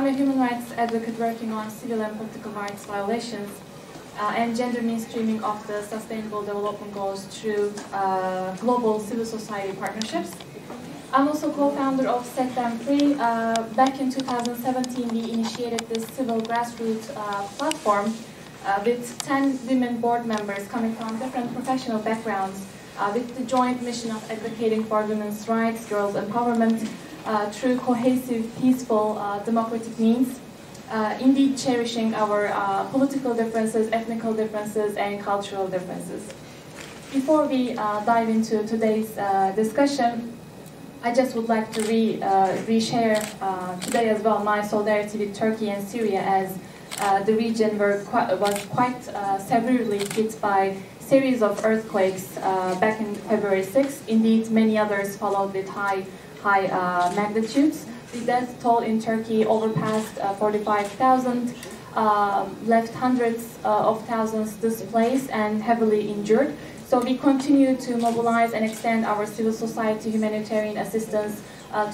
I'm a human rights advocate working on civil and political rights violations and gender mainstreaming of the Sustainable Development Goals through global civil society partnerships. I'm also co-founder of Set Them Free. Back in 2017, we initiated this civil grassroots platform with 10 women board members coming from different professional backgrounds with the joint mission of advocating for women's rights, girls' empowerment through cohesive, peaceful, democratic means, indeed cherishing our political differences, ethnical differences, and cultural differences. Before we dive into today's discussion, I just would like to reshare today as well my solidarity with Turkey and Syria, as the region was quite severely hit by a series of earthquakes back in February 6th. Indeed, many others followed with high magnitudes. The death toll in Turkey overpassed 45,000, left hundreds of thousands displaced and heavily injured. So we continue to mobilize and extend our civil society humanitarian assistance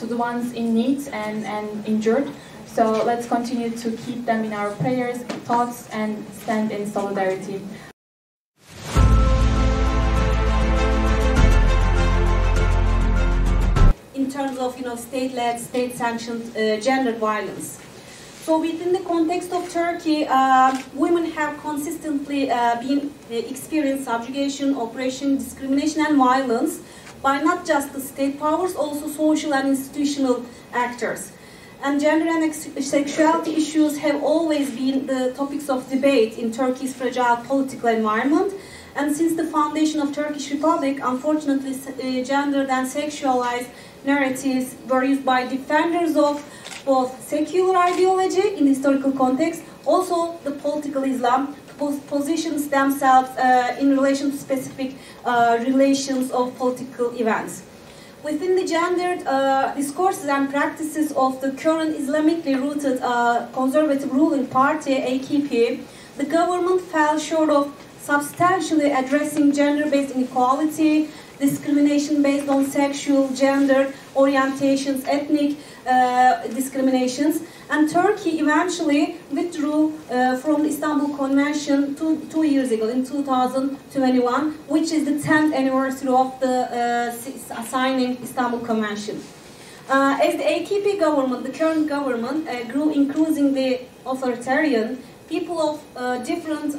to the ones in need and injured. So let's continue to keep them in our prayers, thoughts, and stand in solidarity. In terms of state-led, state-sanctioned gender violence. So within the context of Turkey, women have consistently been experienced subjugation, oppression, discrimination, and violence by not just the state powers, also social and institutional actors. And gender and sexuality issues have always been the topics of debate in Turkey's fragile political environment. And since the foundation of Turkish Republic, unfortunately, gendered and sexualized narratives were used by defenders of both secular ideology in historical context, also the political Islam, positions themselves in relation to specific relations of political events. Within the gendered discourses and practices of the current Islamically rooted conservative ruling party, AKP, the government fell short of substantially addressing gender-based inequality, discrimination based on sexual, gender orientations, ethnic discriminations, and Turkey eventually withdrew from the Istanbul Convention two years ago, in 2021, which is the 10th anniversary of the signing Istanbul Convention. As the AKP government, the current government, grew increasingly authoritarian, people of different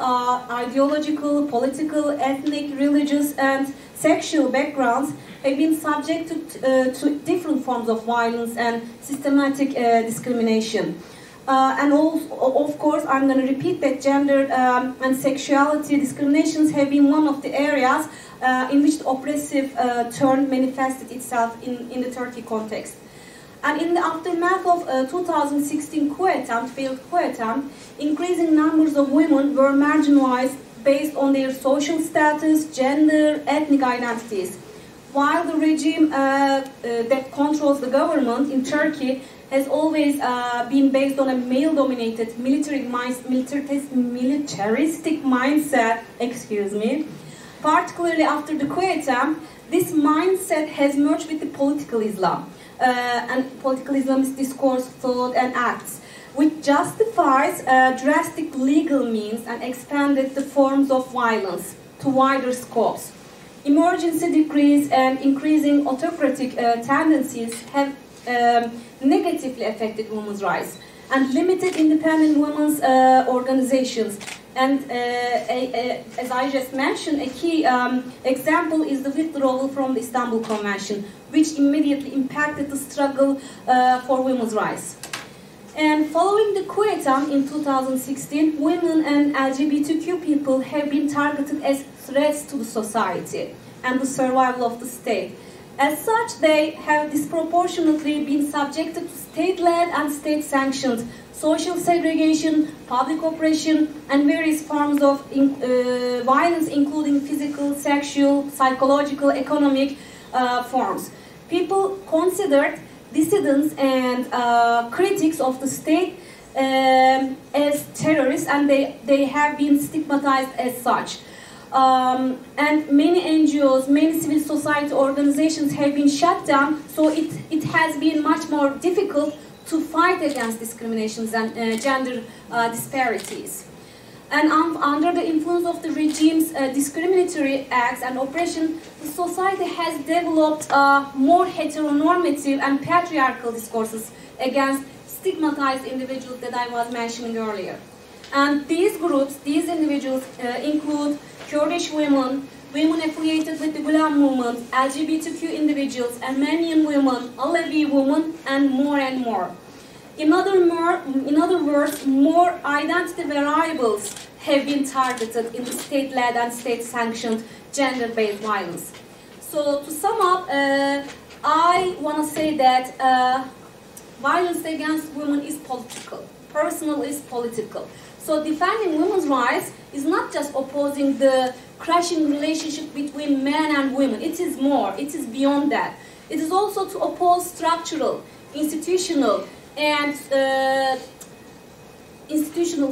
ideological, political, ethnic, religious, and sexual backgrounds have been subjected to different forms of violence and systematic discrimination. And also, of course, I'm going to repeat that gender and sexuality discriminations have been one of the areas in which the oppressive turn manifested itself in the Turkey context. And in the aftermath of 2016 failed coup attempt, increasing numbers of women were marginalized based on their social status, gender, ethnic identities. While the regime that controls the government in Turkey has always been based on a male-dominated militaristic mindset, particularly after the coup attempt, this mindset has merged with the political Islam. And political Islamist discourse, thought, and acts, which justifies drastic legal means and expanded the forms of violence to wider scopes. Emergency decrees and increasing autocratic tendencies have negatively affected women's rights and limited independent women's organizations. And as I just mentioned, a key example is the withdrawal from the Istanbul Convention, which immediately impacted the struggle for women's rights. And following the coup attempt in 2016, women and LGBTQ people have been targeted as threats to the society and the survival of the state. As such, they have disproportionately been subjected to state-led and state-sanctioned social segregation, public oppression, and various forms of violence, including physical, sexual, psychological, economic forms. People considered dissidents and critics of the state as terrorists, and they have been stigmatized as such. And many NGOs, many civil society organizations have been shut down, so it has been much more difficult to fight against discriminations and gender disparities. And under the influence of the regime's discriminatory acts and oppression, the society has developed more heteronormative and patriarchal discourses against stigmatized individuals that I was mentioning earlier. And these groups, these individuals include Kurdish women, women affiliated with the Gulen movement, LGBTQ individuals, Armenian women, Alevi women, and more. In other words, more identity variables have been targeted in the state-led and state-sanctioned gender-based violence. So to sum up, I want to say that violence against women is political. Personal is political. So defending women's rights is not just opposing the crushing relationship between men and women. It is more. It is beyond that. It is also to oppose structural, institutional, and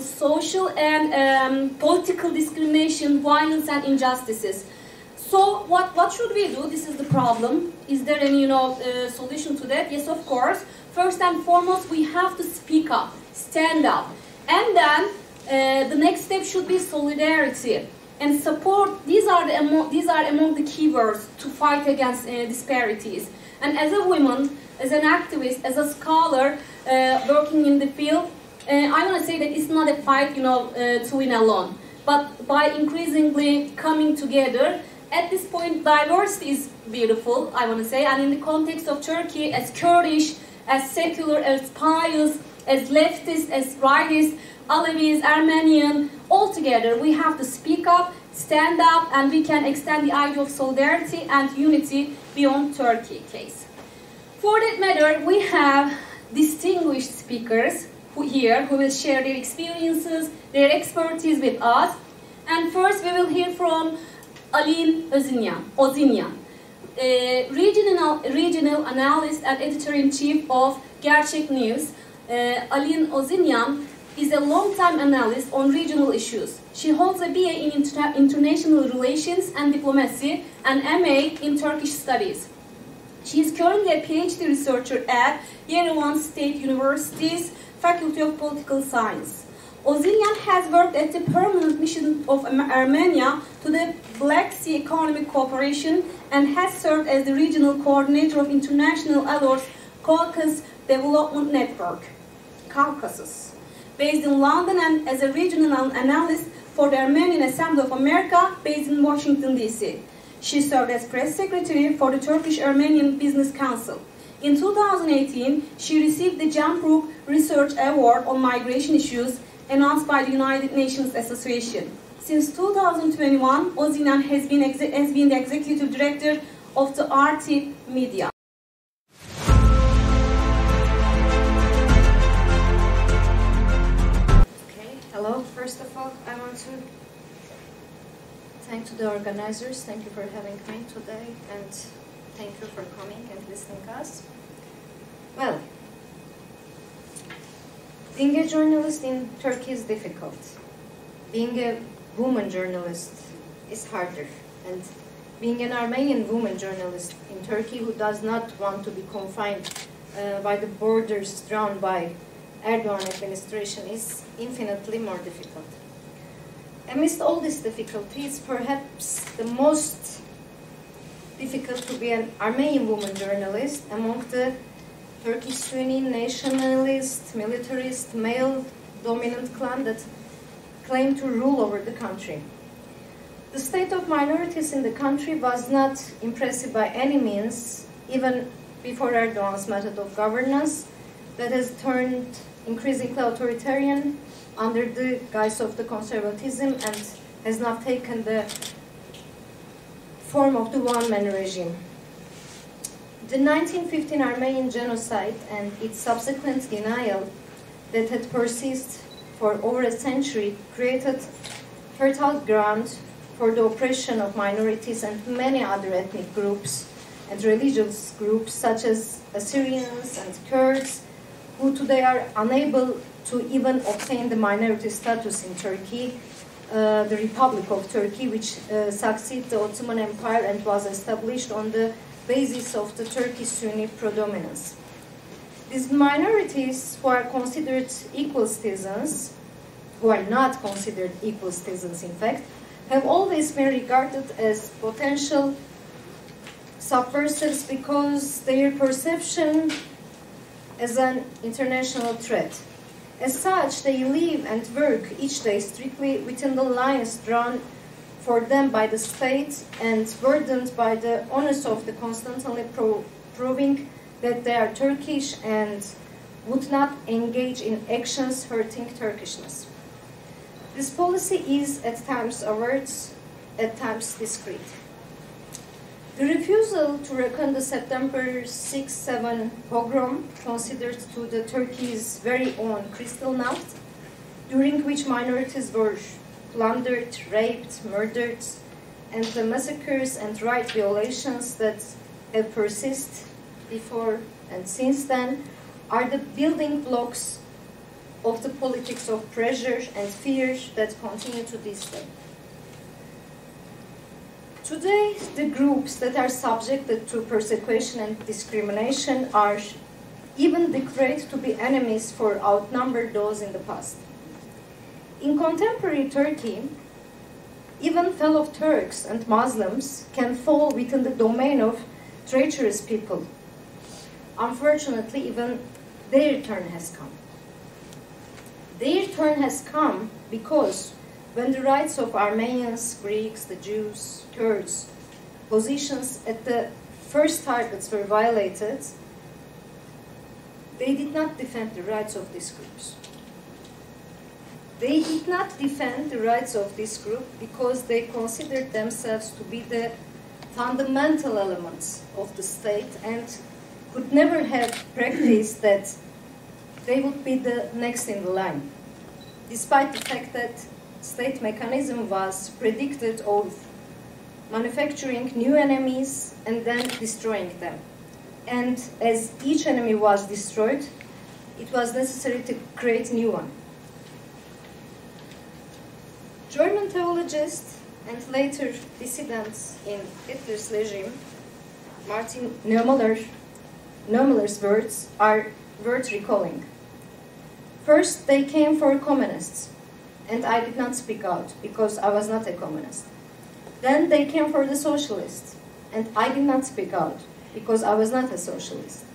social and political discrimination, violence, and injustices. So what should we do? This is the problem. Is there any solution to that? Yes, of course. First and foremost, we have to speak up, stand up, and then the next step should be solidarity and support. These are among the keywords to fight against disparities. And as a woman, as an activist, as a scholar working in the field, I want to say that it's not a fight, to win alone, but by increasingly coming together. At this point, diversity is beautiful, I want to say, and in the context of Turkey, as Kurdish, as secular, as pious, as leftist, as rightist, Alevis, Armenian, all together, we have to speak up, stand up, and we can extend the idea of solidarity and unity beyond Turkey case. For that matter, we have distinguished speakers who will share their experiences, their expertise with us. And first, we will hear from Alin Ozinian, regional analyst and editor-in-chief of GercekNews. Alin Ozinian is a long-time analyst on regional issues. She holds a BA in International Relations and Diplomacy and MA in Turkish Studies. She is currently a PhD researcher at Yerevan State University's Faculty of Political Science. Ozinian has worked at the permanent mission of Armenia to the Black Sea Economic Cooperation and has served as the regional coordinator of International Allies Caucasus Development Network, Caucasus, based in London, and as a regional analyst for the Armenian Assembly of America, based in Washington, D.C. She served as press secretary for the Turkish-Armenian Business Council. In 2018, she received the Cemre Research Award on Migration Issues announced by the United Nations Association. Since 2021, Ozinian has been the executive director of the RT Media. Okay, hello. First of all, I want to thank to the organizers. Thank you for having me today, and thank you for coming and listening to us. Well, being a journalist in Turkey is difficult. Being a woman journalist is harder. And being an Armenian woman journalist in Turkey who does not want to be confined by the borders drawn by Erdogan administration is infinitely more difficult. Amidst all these difficulties, perhaps the most difficult to be an Armenian woman journalist among the Turkish Sunni nationalist, militarist, male-dominant clan that claim to rule over the country. The state of minorities in the country was not impressive by any means, even before Erdogan's method of governance that has turned increasingly authoritarian under the guise of the conservatism and has now taken the form of the one-man regime. The 1915 Armenian genocide and its subsequent denial that had persisted for over a century created fertile ground for the oppression of minorities and many other ethnic groups and religious groups such as Assyrians and Kurds, who today are unable to even obtain the minority status in Turkey, the Republic of Turkey, which succeeded the Ottoman Empire and was established on the basis of the Turkish Sunni predominance. These minorities who are considered equal citizens, who are not considered equal citizens in fact, have always been regarded as potential subversives because their perception as an international threat. As such, they live and work each day strictly within the lines drawn for them by the state and burdened by the onus of the constantly proving that they are Turkish and would not engage in actions hurting Turkishness. This policy is at times overt, at times discreet. The refusal to reckon the September 6-7 pogrom, considered to the Turkey's very own Kristallnacht, during which minorities were plundered, raped, murdered, and the massacres and right violations that have persisted before and since then, are the building blocks of the politics of pressure and fear that continue to this day. Today, the groups that are subjected to persecution and discrimination are even declared to be enemies for outnumbered those in the past. In contemporary Turkey, even fellow Turks and Muslims can fall within the domain of treacherous people. Unfortunately, even their turn has come. Their turn has come because when the rights of Armenians, Greeks, the Jews, Kurds, positions at the first targets were violated, they did not defend the rights of these groups. They did not defend the rights of this group because they considered themselves to be the fundamental elements of the state and could never have practiced that they would be the next in the line, despite the fact that state mechanism was predicted of manufacturing new enemies and then destroying them. And as each enemy was destroyed, it was necessary to create a new one. German theologist and later dissidents in Hitler's regime, Martin Niemöller's words are worth recalling. First, they came for communists, and I did not speak out because I was not a communist. Then they came for the socialists, and I did not speak out because I was not a socialist.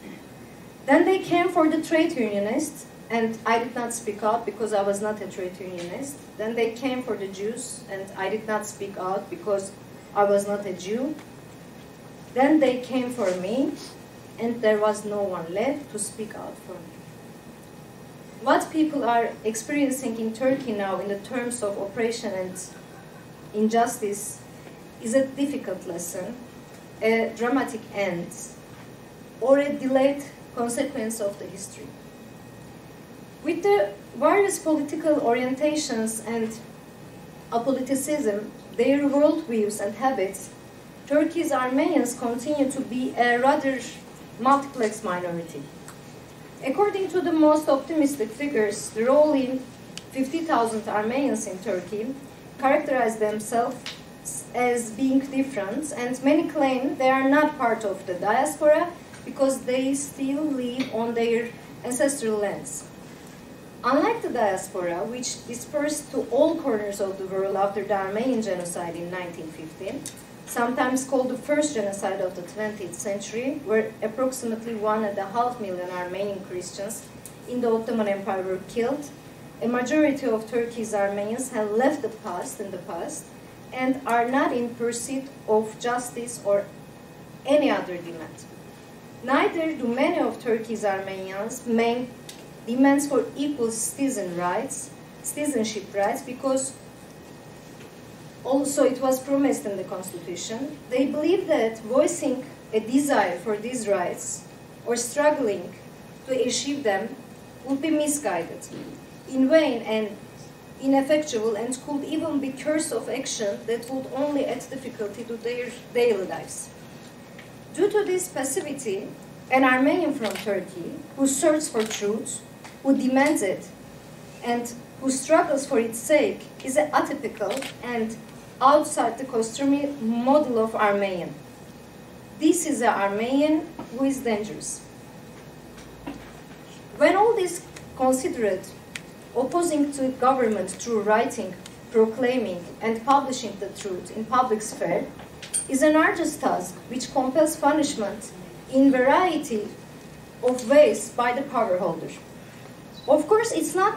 Then they came for the trade unionists, and I did not speak out because I was not a trade unionist. Then they came for the Jews, and I did not speak out because I was not a Jew. Then they came for me, and there was no one left to speak out for me. What people are experiencing in Turkey now in the terms of oppression and injustice is a difficult lesson, a dramatic end, or a delayed consequence of the history. With the various political orientations and apoliticism, their worldviews and habits, Turkey's Armenians continue to be a rather multiplex minority. According to the most optimistic figures, the rolling 50,000 Armenians in Turkey characterize themselves as being different, and many claim they are not part of the diaspora because they still live on their ancestral lands. Unlike the diaspora, which dispersed to all corners of the world after the Armenian genocide in 1915, sometimes called the first genocide of the 20th century, where approximately 1.5 million Armenian Christians in the Ottoman Empire were killed, a majority of Turkey's Armenians have left the past in the past and are not in pursuit of justice or any other demand. Neither do many of Turkey's Armenians make demands for equal citizenship rights, because also it was promised in the constitution. They believe that voicing a desire for these rights or struggling to achieve them would be misguided, in vain and ineffectual, and could even be course of action that would only add difficulty to their daily lives. Due to this passivity, an Armenian from Turkey who searches for truth, who demands it, and who struggles for its sake is an atypical and outside the customary model of Armenian. This is an Armenian who is dangerous. When all this considered, opposing to government through writing, proclaiming, and publishing the truth in public sphere is an arduous task which compels punishment in variety of ways by the power holder. Of course, it's not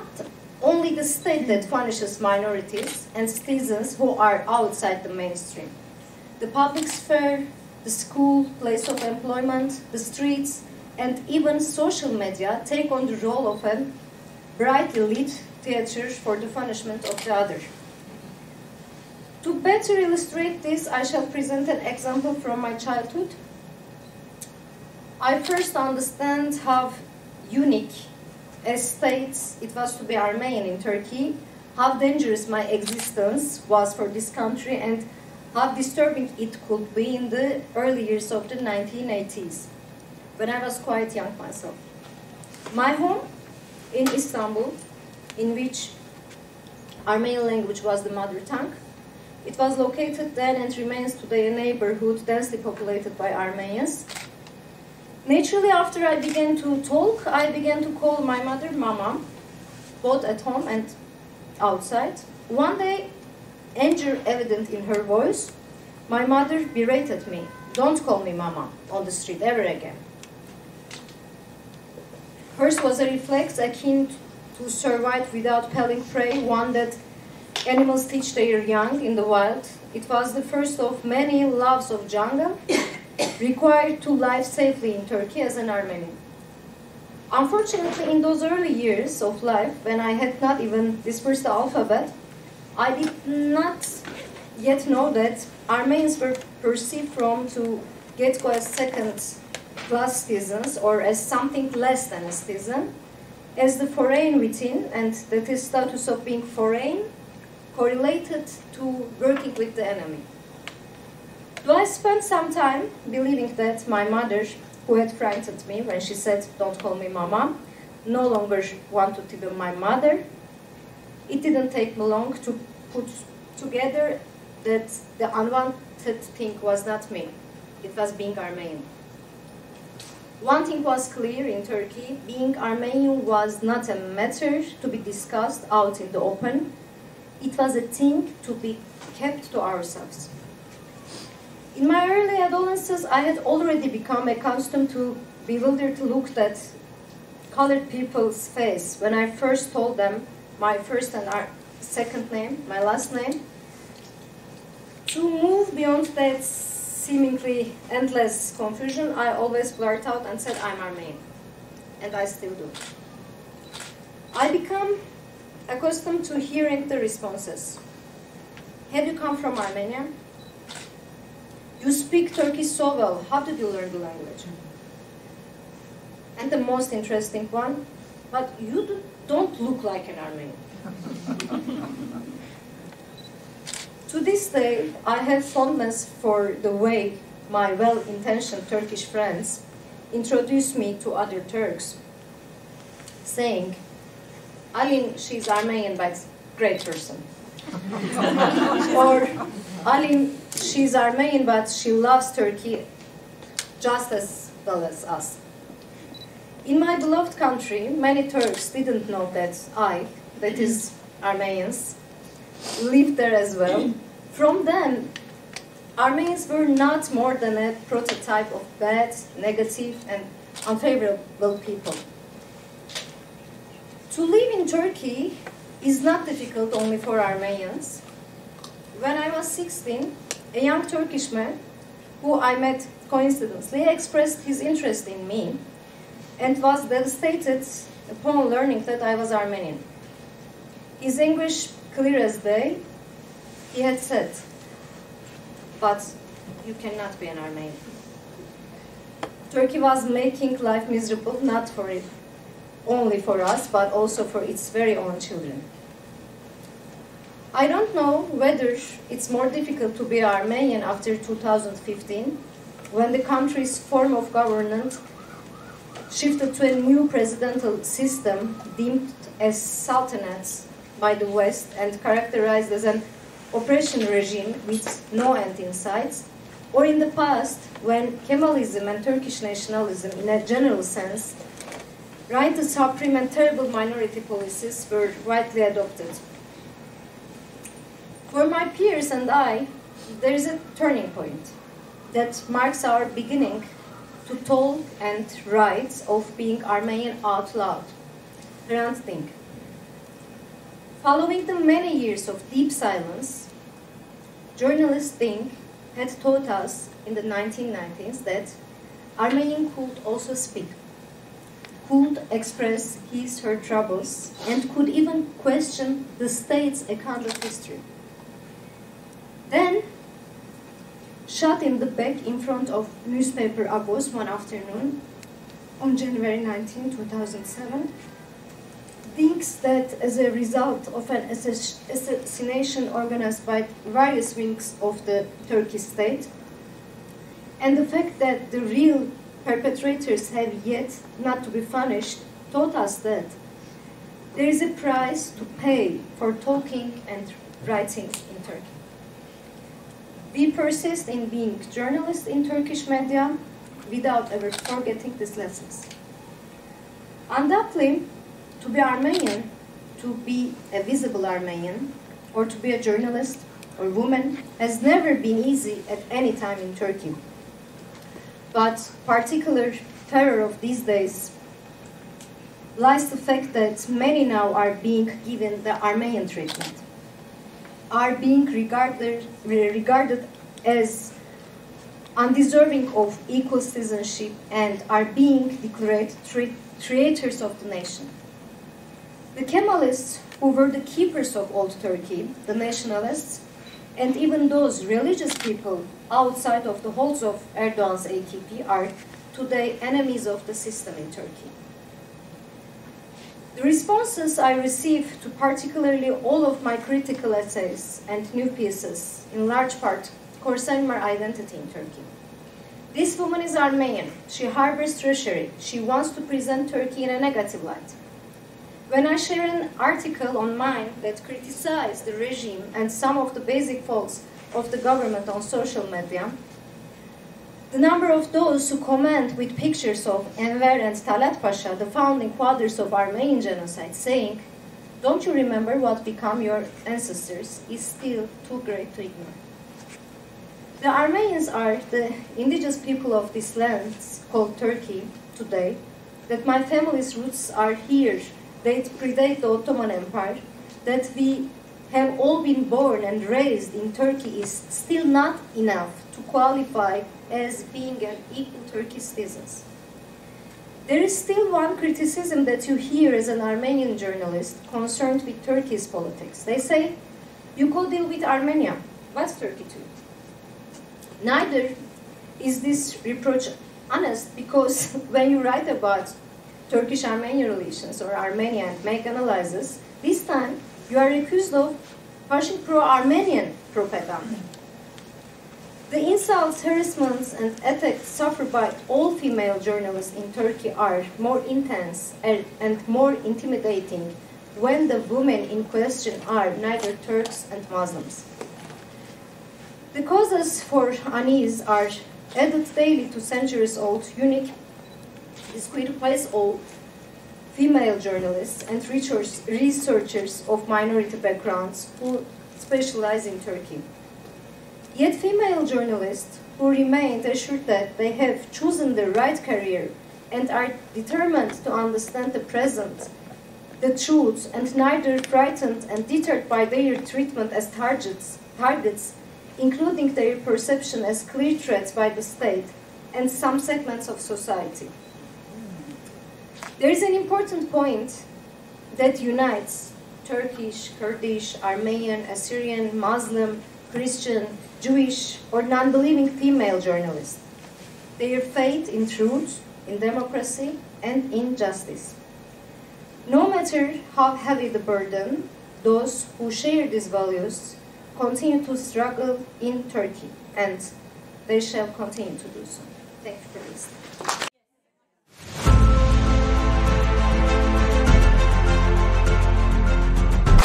only the state that punishes minorities and citizens who are outside the mainstream. The public sphere, the school, place of employment, the streets, and even social media take on the role of a brightly lit theater for the punishment of the other. To better illustrate this, I shall present an example from my childhood. I first understand how unique a state it was to be Armenian in Turkey, how dangerous my existence was for this country, and how disturbing it could be in the early years of the 1980s, when I was quite young myself. My home in Istanbul, in which Armenian language was the mother tongue, it was located then and remains today a neighborhood densely populated by Armenians. Naturally, after I began to talk, I began to call my mother Mama, both at home and outside. One day, anger evident in her voice, my mother berated me, "Don't call me Mama on the street ever again." Hers was a reflex akin to survive without pelling prey, one that animals teach their young in the wild. It was the first of many loves of jungle required to live safely in Turkey as an Armenian. Unfortunately, in those early years of life, when I had not even dispersed the alphabet, I did not yet know that Armenians were perceived from to get go as second-class citizens or as something less than a citizen, as the foreign within, and that is status of being foreign correlated to working with the enemy. Though I spent some time believing that my mother, who had frightened me when she said, "Don't call me Mama," no longer wanted to be my mother, it didn't take me long to put together that the unwanted thing was not me. It was being Armenian. One thing was clear in Turkey: being Armenian was not a matter to be discussed out in the open. It was a thing to be kept to ourselves. In my early adolescence, I had already become accustomed to bewildered look at colored people's face when I first told them my first and second name, my last name. To move beyond that seemingly endless confusion, I always blurted out and said, "I'm Armenian," and I still do. I become accustomed to hearing the responses. "Have you come from Armenia? You speak Turkish so well. How did you learn the language?" And the most interesting one, "But you don't look like an Armenian." To this day, I have fondness for the way my well-intentioned Turkish friends introduce me to other Turks, saying, "Alin, she's Armenian, but great person." Or, "Alin, she's Armenian, but she loves Turkey just as well as us." In my beloved country, many Turks didn't know that that is Armenians, lived there as well. From them, Armenians were not more than a prototype of bad, negative, and unfavorable people. To live in Turkey is not difficult only for Armenians. When I was 16, a young Turkish man, who I met coincidentally, expressed his interest in me and was devastated upon learning that I was Armenian. His English clear as day, he had said, "But you cannot be an Armenian." Turkey was making life miserable, not for it, only for us, but also for its very own children. I don't know whether it's more difficult to be Armenian after 2015, when the country's form of governance shifted to a new presidential system deemed as sultanates by the West and characterized as an oppression regime with no end in sight, or in the past when Kemalism and Turkish nationalism in a general sense right, the supreme and terrible minority policies were widely adopted. For my peers and I, there is a turning point that marks our beginning to talk and write of being Armenian out loud. Think. Following the many years of deep silence, journalists think had taught us in the 1990s that Armenian could also speak, could express her troubles, and could even question the state's account of history. Then, shot in the back in front of newspaper Agos one afternoon on January 19, 2007, thinks that as a result of an assassination organized by various wings of the Turkish state, and the fact that the real perpetrators have yet not to be punished, taught us that there is a price to pay for talking and writing in Turkey. We persist in being journalists in Turkish media without ever forgetting these lessons. Undoubtedly, to be Armenian, to be a visible Armenian, or to be a journalist or woman has never been easy at any time in Turkey. But particular terror of these days lies the fact that many now are being given the Armenian treatment, are being regarded as undeserving of equal citizenship, and are being declared traitors of the nation. The Kemalists, who were the keepers of old Turkey, the nationalists, and even those religious people outside of the halls of Erdogan's AKP are today enemies of the system in Turkey. The responses I received to particularly all of my critical essays and new pieces, in large part, concern my identity in Turkey. This woman is Armenian. She harbors treachery. She wants to present Turkey in a negative light. When I share an article on mine that criticizes the regime and some of the basic faults of the government on social media, the number of those who comment with pictures of Enver and Talat Pasha, the founding fathers of Armenian genocide, saying, "Don't you remember what became your ancestors?" is still too great to ignore. The Armenians are the indigenous people of this land called Turkey today, that my family's roots are here, they predate the Ottoman Empire, that we have all been born and raised in Turkey is still not enough to qualify as being an equal Turkish citizens. There is still one criticism that you hear as an Armenian journalist concerned with Turkey's politics. They say, you go deal with Armenia. What's Turkey to? Neither is this reproach honest, because when you write about Turkish-Armenian relations or Armenia and make analyses, this time you are accused of pushing pro-Armenian propaganda. The insults, harassments, and attacks suffered by all female journalists in Turkey are more intense and more intimidating when the women in question are neither Turks and Muslims. The causes for unease are added daily to centuries-old, unique, disqualifies-old female journalists and researchers of minority backgrounds who specialize in Turkey. Yet female journalists who remained assured that they have chosen the right career and are determined to understand the present, the truth, and neither frightened and deterred by their treatment as targets, including their perception as clear threats by the state and some segments of society. There is an important point that unites Turkish, Kurdish, Armenian, Assyrian, Muslim, Christian, Jewish, or non-believing female journalists: their faith in truth, in democracy, and in justice. No matter how heavy the burden, those who share these values continue to struggle in Turkey, and they shall continue to do so. Thank you for listening.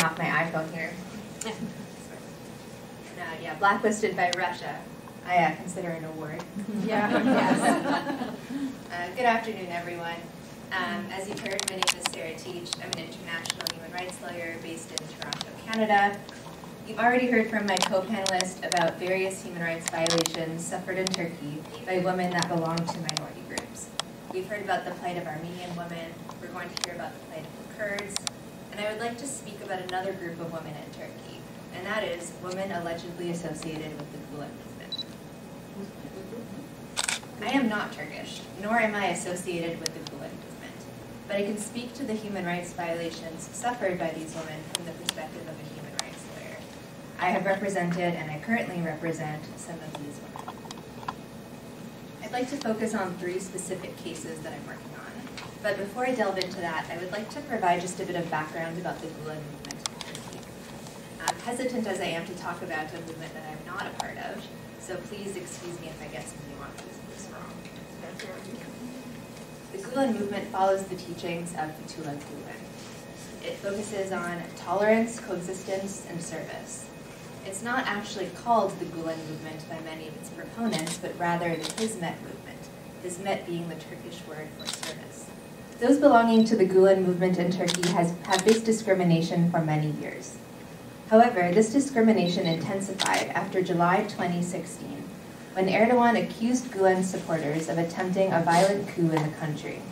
Off my iPhone here. Yeah, blacklisted by Russia. I consider an award. Yeah. Yes. Good afternoon, everyone. As you've heard, my name is Teich. I'm an international human rights lawyer based in Toronto, Canada. You've already heard from my co-panelist about various human rights violations suffered in Turkey by women that belong to minority groups. We've heard about the plight of Armenian women. We're going to hear about the plight of the Kurds. And I would like to speak about another group of women in Turkey, and that is women allegedly associated with the Gulen movement. I am not Turkish, nor am I associated with the Gulen movement, but I can speak to the human rights violations suffered by these women from the perspective of a human rights lawyer. I have represented, and I currently represent, some of these women. I'd like to focus on 3 specific cases that I'm working on. But before I delve into that, I would like to provide just a bit of background about the Gulen movement in Turkey. Hesitant as I am to talk about a movement that I'm not a part of, so please excuse me if I get some nuances wrong. The Gulen movement follows the teachings of Fethullah Gulen. It focuses on tolerance, coexistence, and service. It's not actually called the Gulen movement by many of its proponents, but rather the Hizmet movement, Hizmet being the Turkish word for service. Those belonging to the Gulen movement in Turkey have faced discrimination for many years. However, this discrimination intensified after July 2016, when Erdogan accused Gulen supporters of attempting a violent coup in the country.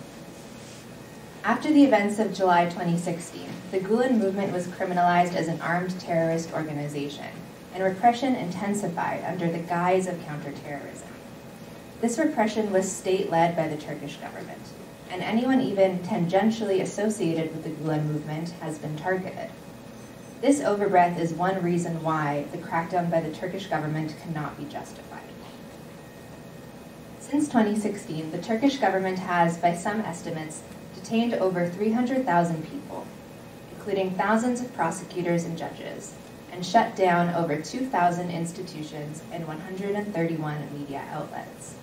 After the events of July 2016, the Gulen movement was criminalized as an armed terrorist organization, and repression intensified under the guise of counterterrorism. This repression was state-led by the Turkish government, and anyone even tangentially associated with the Gulen movement has been targeted. This overbreadth is one reason why the crackdown by the Turkish government cannot be justified. Since 2016, the Turkish government has, by some estimates, detained over 300,000 people, including thousands of prosecutors and judges, and shut down over 2,000 institutions and 131 media outlets.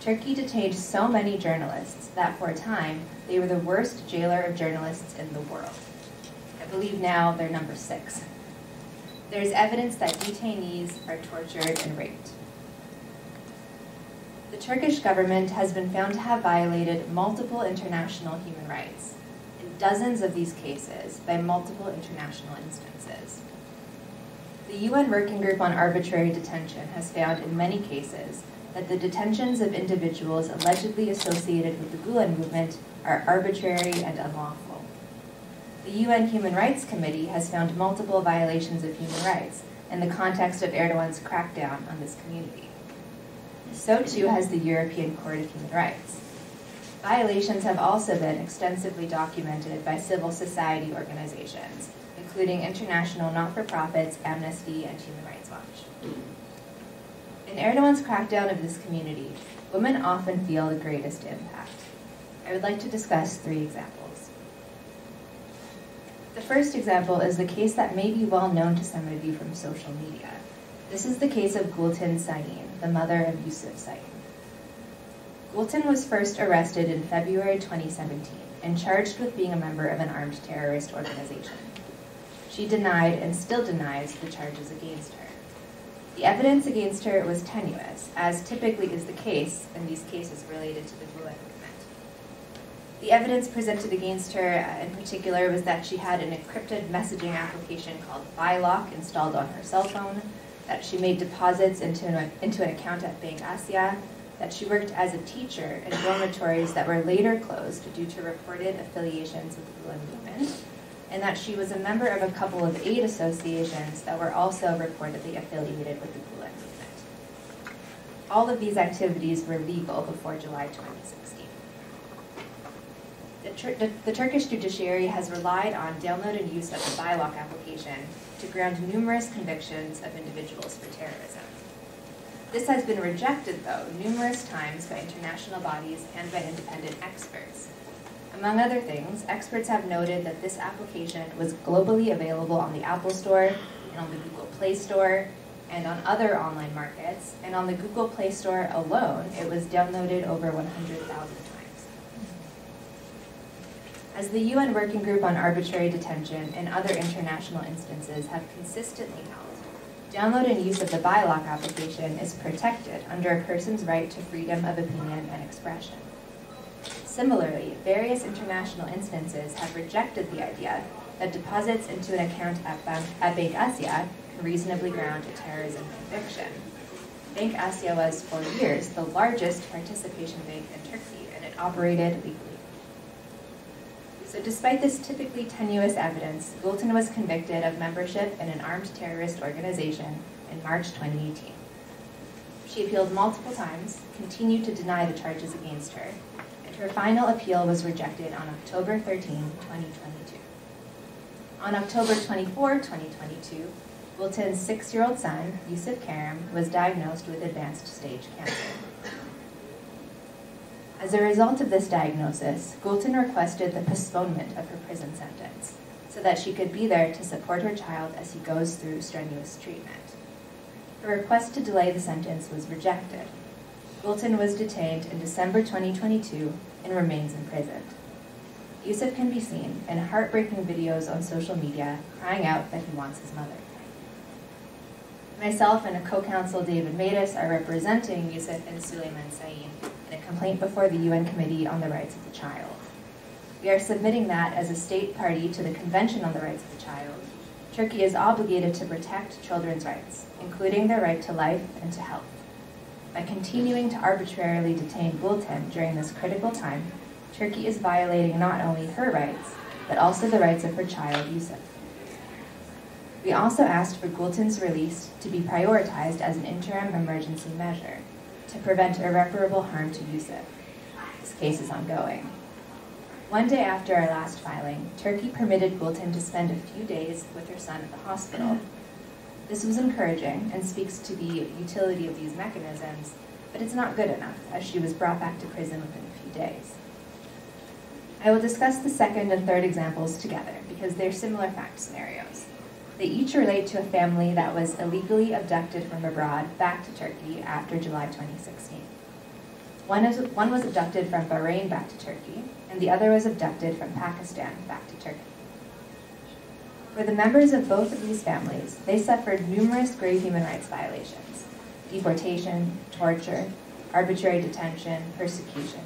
Turkey detained so many journalists that for a time, they were the worst jailer of journalists in the world. I believe now they're number 6. There's evidence that detainees are tortured and raped. The Turkish government has been found to have violated multiple international human rights, in dozens of these cases by multiple international instances. The UN Working Group on Arbitrary Detention has found in many cases that the detentions of individuals allegedly associated with the Gulen movement are arbitrary and unlawful. The UN Human Rights Committee has found multiple violations of human rights in the context of Erdogan's crackdown on this community. So too has the European Court of Human Rights. Violations have also been extensively documented by civil society organizations, including international not-for-profits, Amnesty, and Human Rights Watch. In Erdogan's crackdown of this community, women often feel the greatest impact. I would like to discuss 3 examples. The first example is the case that may be well known to some of you from social media. This is the case of Gülten Sayın, the mother of Yusuf Sayın. Gülten was first arrested in February 2017 and charged with being a member of an armed terrorist organization. She denied and still denies the charges against her. The evidence against her was tenuous, as typically is the case in these cases related to the Gulen movement. The evidence presented against her in particular was that she had an encrypted messaging application called Bylock installed on her cell phone, that she made deposits into an account at Bank Asya, that she worked as a teacher in dormitories that were later closed due to reported affiliations with the Gulen movement, and that she was a member of a couple of aid associations that were also reportedly affiliated with the Gulen movement. All of these activities were legal before July 2016. The Turkish judiciary has relied on download and use of the Bylock application to ground numerous convictions of individuals for terrorism. This has been rejected, though, numerous times by international bodies and by independent experts. Among other things, experts have noted that this application was globally available on the Apple Store and on the Google Play Store and on other online markets, and on the Google Play Store alone, it was downloaded over 100,000 times. As the UN Working Group on Arbitrary Detention and other international instances have consistently held, download and use of the Bylock application is protected under a person's right to freedom of opinion and expression. Similarly, various international instances have rejected the idea that deposits into an account at Bank Asya can reasonably ground a terrorism conviction. Bank Asya was, for years, the largest participation bank in Turkey, and it operated legally. So despite this typically tenuous evidence, Gülten was convicted of membership in an armed terrorist organization in March 2018. She appealed multiple times, continued to deny the charges against her, and her final appeal was rejected on October 13, 2022. On October 24, 2022, Gülten's 6-year-old son, Yusuf Kerem, was diagnosed with advanced stage cancer. As a result of this diagnosis, Gülten requested the postponement of her prison sentence so that she could be there to support her child as he goes through strenuous treatment. Her request to delay the sentence was rejected. Gülten was detained in December 2022 and remains imprisoned. Yusuf can be seen in heartbreaking videos on social media crying out that he wants his mother. Myself and a co-counsel, David Matus, are representing Yusuf and Suleiman Sain in a complaint before the UN Committee on the Rights of the Child. We are submitting that as a state party to the Convention on the Rights of the Child, Turkey is obligated to protect children's rights, including their right to life and to health. By continuing to arbitrarily detain Gülten during this critical time, Turkey is violating not only her rights, but also the rights of her child, Yusuf. We also asked for Gülten's release to be prioritized as an interim emergency measure to prevent irreparable harm to Yusuf. This case is ongoing. One day after our last filing, Turkey permitted Gülten to spend a few days with her son at the hospital. This was encouraging and speaks to the utility of these mechanisms, but it's not good enough, as she was brought back to prison within a few days. I will discuss the second and third examples together because they're similar fact scenarios. They each relate to a family that was illegally abducted from abroad back to Turkey after July 2016. One was abducted from Bahrain back to Turkey, and the other was abducted from Pakistan back to Turkey. For the members of both of these families, they suffered numerous grave human rights violations: deportation, torture, arbitrary detention, persecution.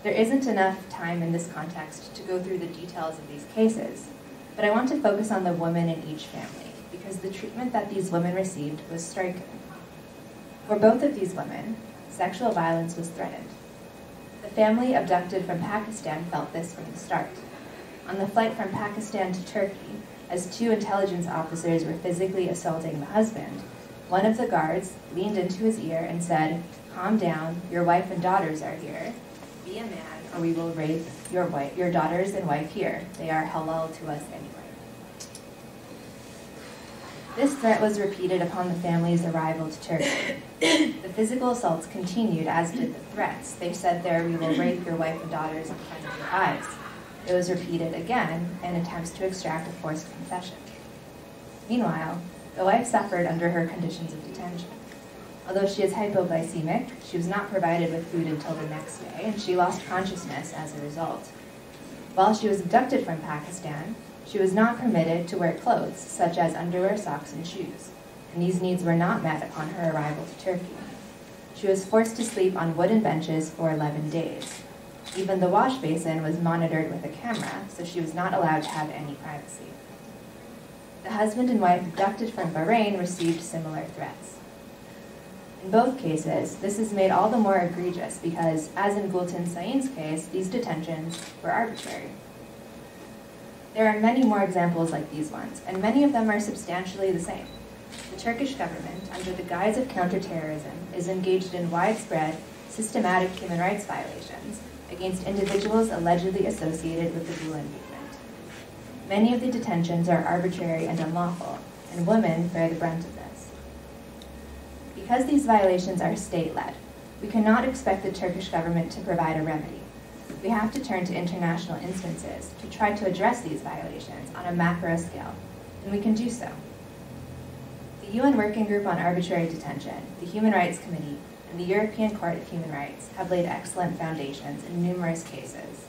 There isn't enough time in this context to go through the details of these cases, but I want to focus on the women in each family, because the treatment that these women received was striking. For both of these women, sexual violence was threatened. The family abducted from Pakistan felt this from the start. On the flight from Pakistan to Turkey, as 2 intelligence officers were physically assaulting the husband, one of the guards leaned into his ear and said, "Calm down, your wife and daughters are here. Be a man, or we will rape your daughters and wife here. They are halal to us anyway." This threat was repeated upon the family's arrival to Turkey. The physical assaults continued, as did the threats. They said there, "We will rape your wife and daughters in front of your eyes." It was repeated again in attempts to extract a forced confession. Meanwhile, the wife suffered under her conditions of detention. Although she is hypoglycemic, she was not provided with food until the next day, and she lost consciousness as a result. While she was abducted from Pakistan, she was not permitted to wear clothes, such as underwear, socks, and shoes, and these needs were not met upon her arrival to Turkey. She was forced to sleep on wooden benches for 11 days. Even the wash basin was monitored with a camera, so she was not allowed to have any privacy. The husband and wife abducted from Bahrain received similar threats. In both cases, this is made all the more egregious because, as in Gülten Sayin's case, these detentions were arbitrary. There are many more examples like these ones, and many of them are substantially the same. The Turkish government, under the guise of counterterrorism, is engaged in widespread, systematic human rights violations against individuals allegedly associated with the Gülen movement. Many of the detentions are arbitrary and unlawful, and women bear the brunt of this. Because these violations are state-led, we cannot expect the Turkish government to provide a remedy. We have to turn to international instances to try to address these violations on a macro scale, and we can do so. The UN Working Group on Arbitrary Detention, the Human Rights Committee, and the European Court of Human Rights have laid excellent foundations in numerous cases.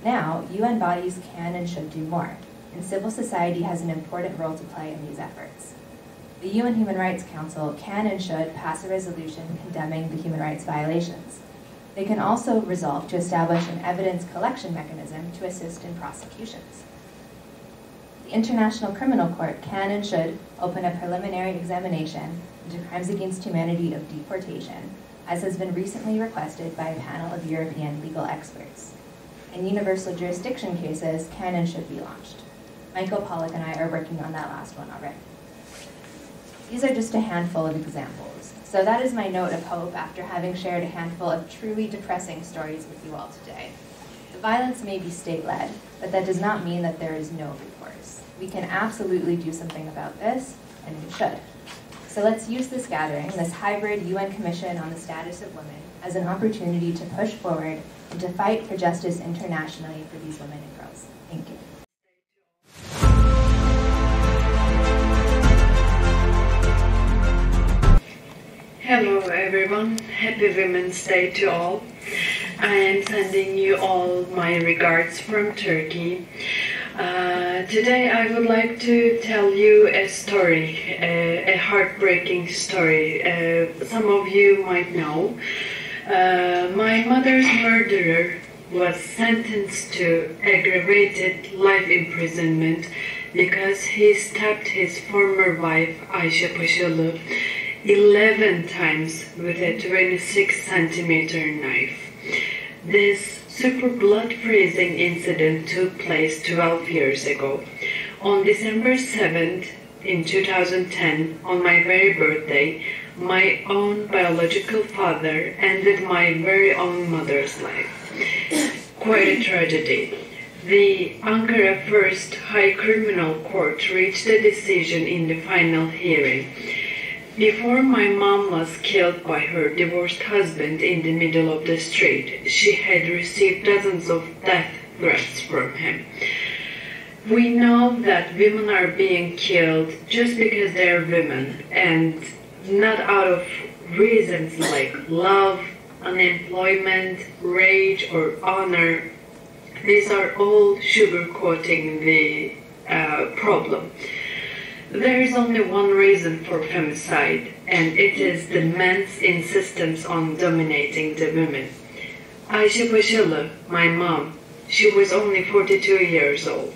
Now, UN bodies can and should do more, and civil society has an important role to play in these efforts. The UN Human Rights Council can and should pass a resolution condemning the human rights violations. They can also resolve to establish an evidence collection mechanism to assist in prosecutions. The International Criminal Court can and should open a preliminary examination into crimes against humanity of deportation, as has been recently requested by a panel of European legal experts. And universal jurisdiction cases can and should be launched. Michael Pollack and I are working on that last one already. These are just a handful of examples. So that is my note of hope after having shared a handful of truly depressing stories with you all today. The violence may be state-led, but that does not mean that there is no recourse. We can absolutely do something about this, and we should. So let's use this gathering, this hybrid UN Commission on the Status of Women, as an opportunity to push forward and to fight for justice internationally for these women and girls. Thank you. Hello everyone, happy Women's Day to all. I am sending you all my regards from Turkey. Today I would like to tell you a story, a heartbreaking story. Some of you might know. My mother's murderer was sentenced to aggravated life imprisonment because he stabbed his former wife, Ayşe Paşalı, 11 times with a 26-centimeter knife. This super blood-freezing incident took place 12 years ago. On December 7th, in 2010, on my very birthday, my own biological father ended my very own mother's life. Quite a tragedy. The Ankara First High Criminal Court reached a decision in the final hearing. Before my mom was killed by her divorced husband in the middle of the street, she had received dozens of death threats from him. We know that women are being killed just because they're women, and not out of reasons like love, unemployment, rage, or honor. These are all sugarcoating the problem. There is only one reason for femicide, and it is the men's insistence on dominating the women. Ayşe Paşalı, my mom, she was only 42 years old.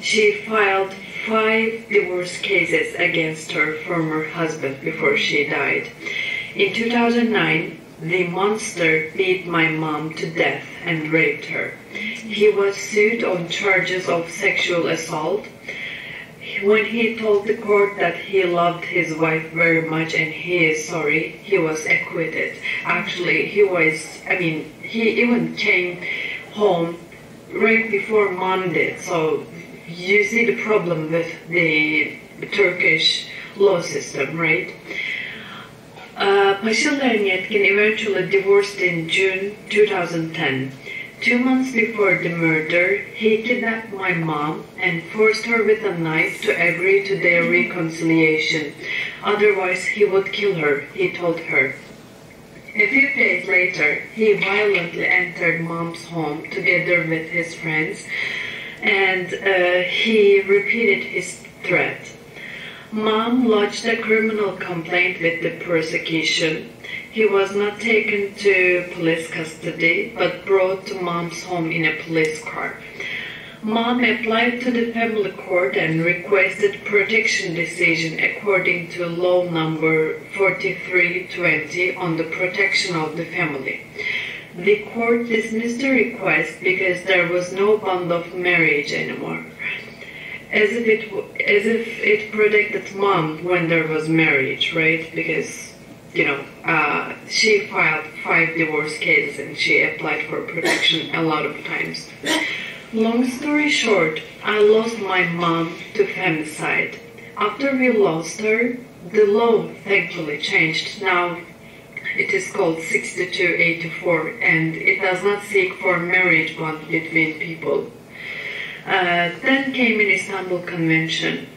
She filed 5 divorce cases against her former husband before she died. In 2009, the monster beat my mom to death and raped her. He was sued on charges of sexual assault. When he told the court that he loved his wife very much and he is sorry, he was acquitted. Actually, he even came home right before Monday. So you see the problem with the Turkish law system, right? Paşalı Yetkin eventually divorced in June 2010. 2 months before the murder, he kidnapped my mom and forced her with a knife to agree to their reconciliation. Otherwise, he would kill her, he told her. A few days later, he violently entered mom's home together with his friends, and he repeated his threat. Mom lodged a criminal complaint with the prosecution. He was not taken to police custody, but brought to mom's home in a police car. Mom applied to the family court and requested protection decision according to law number 4320 on the protection of the family. The court dismissed the request because there was no bond of marriage anymore, as if it protected mom when there was marriage, right? Because she filed 5 divorce cases and she applied for protection a lot of times. Long story short, I lost my mom to femicide. After we lost her, the law thankfully changed. Now it is called 6284 and it does not seek for marriage bond between people. Then came an Istanbul Convention.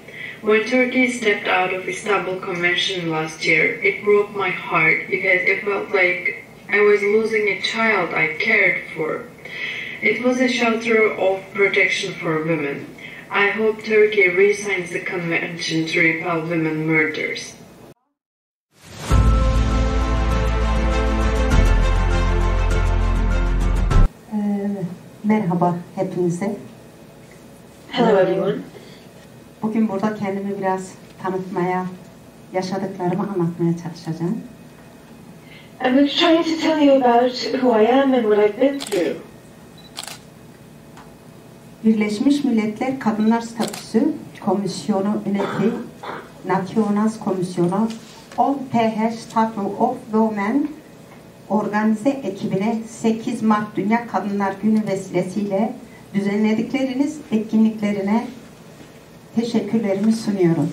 When Turkey stepped out of Istanbul Convention last year, it broke my heart because it felt like I was losing a child I cared for. It was a shelter of protection for women. I hope Turkey re-signs the convention to repel women murders. Merhaba hepinize. Hello everyone. Bugün burada kendimi biraz tanıtmaya, yaşadıklarımı anlatmaya çalışacağım. I'm going to try to tell you about who I am and what I've been through. Birleşmiş Milletler Kadınlar Statüsü Komisyonu Üneti Nacional Komisyonu on Teich Statue of Women organize ekibine 8 Mart Dünya Kadınlar Günü vesilesiyle düzenledikleriniz etkinliklerine teşekkürlerimi sunuyorum.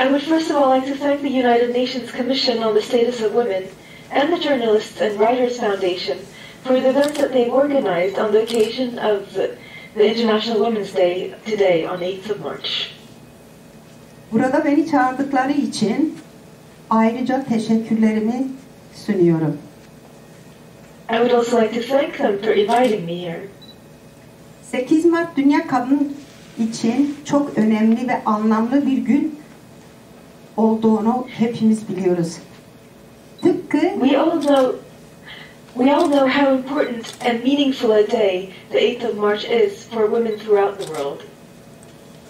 I would first of all like to thank the United Nations Commission on the Status of Women and the Journalists and Writers Foundation for the events that they've organized on the occasion of the International Women's Day today on 8th of March. Burada beni çağırdıkları için ayrıca teşekkürlerimi sunuyorum. I would also like to thank them for inviting me here. 8 Mart Dünya Kadın için çok önemli ve anlamlı bir gün olduğunu hepimiz biliyoruz. Tıpkı We all know how important and meaningful a day the 8th of March is for women throughout the world.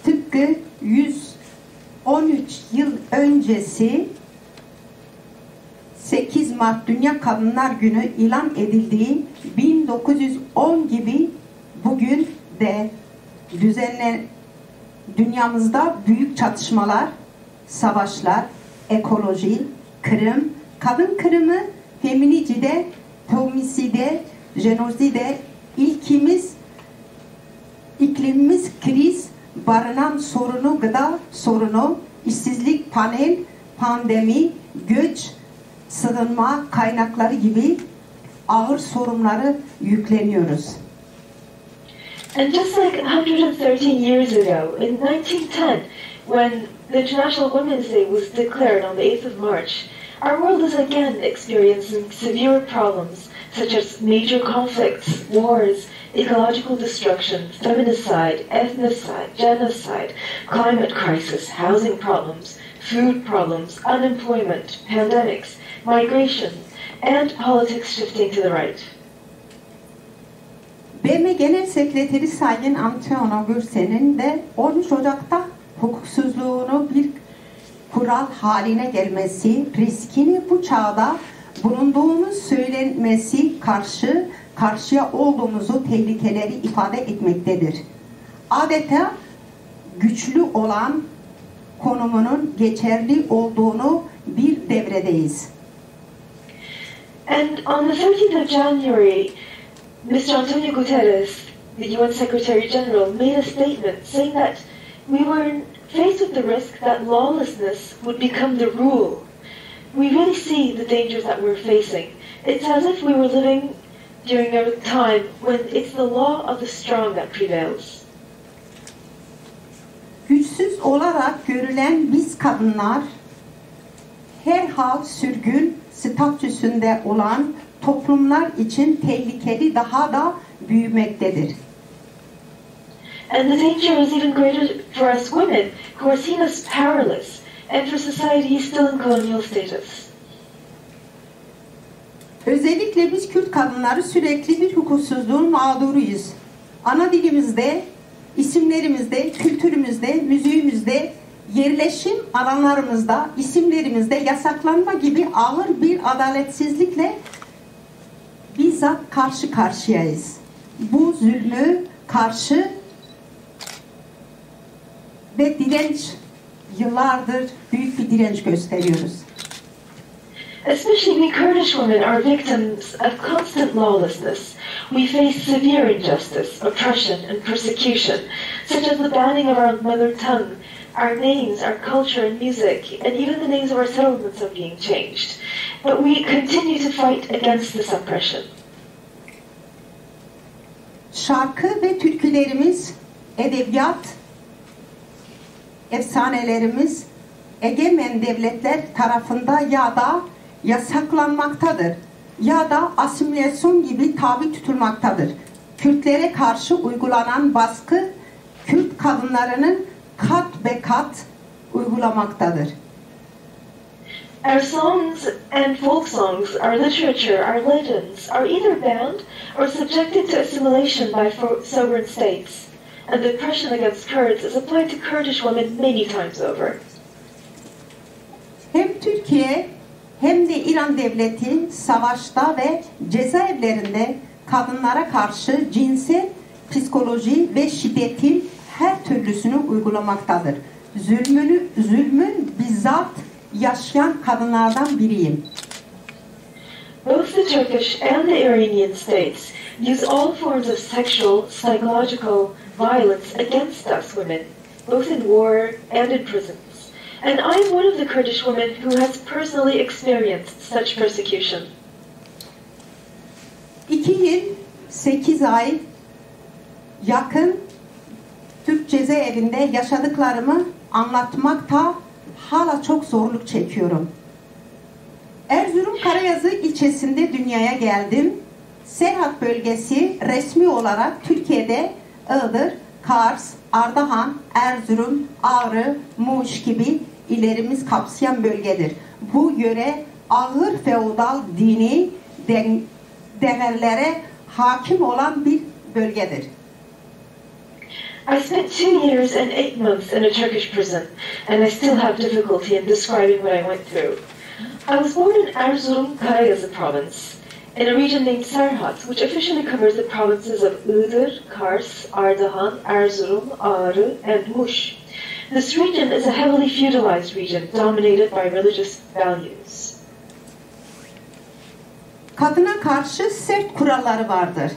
tıpkı 113 yıl öncesi 8 Mart Dünya Kadınlar Günü ilan edildiği 1910 gibi bugün de dünyamızda büyük çatışmalar, savaşlar, ekoloji, kırım, kadın kırımı, feminicide, femicide, genocide, iklimimiz kriz, barınan sorunu, gıda sorunu, işsizlik, panel, pandemi, göç, sığınma kaynakları gibi ağır sorunları yükleniyoruz. And just like 113 years ago, in 1910, when the International Women's Day was declared on the 8th of March, our world is again experiencing severe problems such as major conflicts, wars, ecological destruction, feminicide, ethnicide, genocide, climate crisis, housing problems, food problems, unemployment, pandemics, migration, and politics shifting to the right. BM Genel Sekreteri Sayın Antonio Guterres'in de 13 Ocak'ta hukuksuzluğunu bir kural haline gelmesi, riskini bu çağda bulunduğumuz söylenmesi karşıya olduğumuzu tehlikeleri ifade etmektedir. Adeta güçlü olan konumunun geçerli olduğunu bir devredeyiz. And on the 13th of January, Mr. Antonio Guterres, the UN Secretary General, made a statement saying that we were faced with the risk that lawlessness would become the rule. We really see the dangers that we're facing. It's as if we were living during a time when it's the law of the strong that prevails. Güçsüz olarak görülen biz kadınlar herhal sürgün statüsünde olan toplumlar için tehlikeli daha da büyümektedir. And the danger is even greater for us women who are seen as powerless and for societies still in colonial status. Özellikle biz Kürt kadınları sürekli bir hukuksuzluğun mağduruyuz. Ana dilimizde, isimlerimizde, kültürümüzde, müziğimizde, yerleşim alanlarımızda, isimlerimizde yasaklanma gibi ağır bir adaletsizlikle bizzat karşı karşıyayız. Bu zulmü karşı ve direnç, yıllardır büyük bir direnç gösteriyoruz. Especially we Kurdish women are victims of constant lawlessness. We face severe injustice, oppression, and persecution, such as the banning of our mother tongue. Our names, our culture and music, and even the names of our settlements are being changed. But we continue to fight against this oppression. Şarkı ve türkülerimiz, edebiyat, efsanelerimiz egemen devletler tarafında ya da yasaklanmaktadır ya da asimilasyon gibi tabi tutulmaktadır. Kürtlere karşı uygulanan baskı Kürt kadınlarının kat be kat uygulamaktadır. Our songs and folk songs, our literature, our legends are either banned or subjected to assimilation by sovereign states, and the oppression against Kurds is applied to Kurdish women many times over. Hem Türkiye hem de İran devleti savaşta ve cezaevlerinde kadınlara karşı cinsel, psikoloji ve şiddetin her türlüsünü uygulamaktadır. Zulmün bizzat yaşayan kadınlardan biriyim. Both the Turkish and the Iranian states use all forms of sexual, psychological violence against us women, both in war and in prisons. And I am one of the Kurdish women who has personally experienced such persecution. 2 yıl 8 ay yakın Türk cezaevinde yaşadıklarımı anlatmakta hala çok zorluk çekiyorum. Erzurum Karayazı ilçesinde dünyaya geldim. Serhat bölgesi resmi olarak Türkiye'de Iğdır, Kars, Ardahan, Erzurum, Ağrı, Muş gibi illerimiz kapsayan bölgedir. Bu yöre ağır feodal dini değerlere hakim olan bir bölgedir. I spent 2 years and 8 months in a Turkish prison, and I still have difficulty in describing what I went through. I was born in Erzurum Karayazı province, in a region named Serhat, which officially covers the provinces of Iğdır, Kars, Ardahan, Erzurum, Ağrı, and Muş. This region is a heavily feudalized region dominated by religious values. Kadına karşı sert kuralları vardır.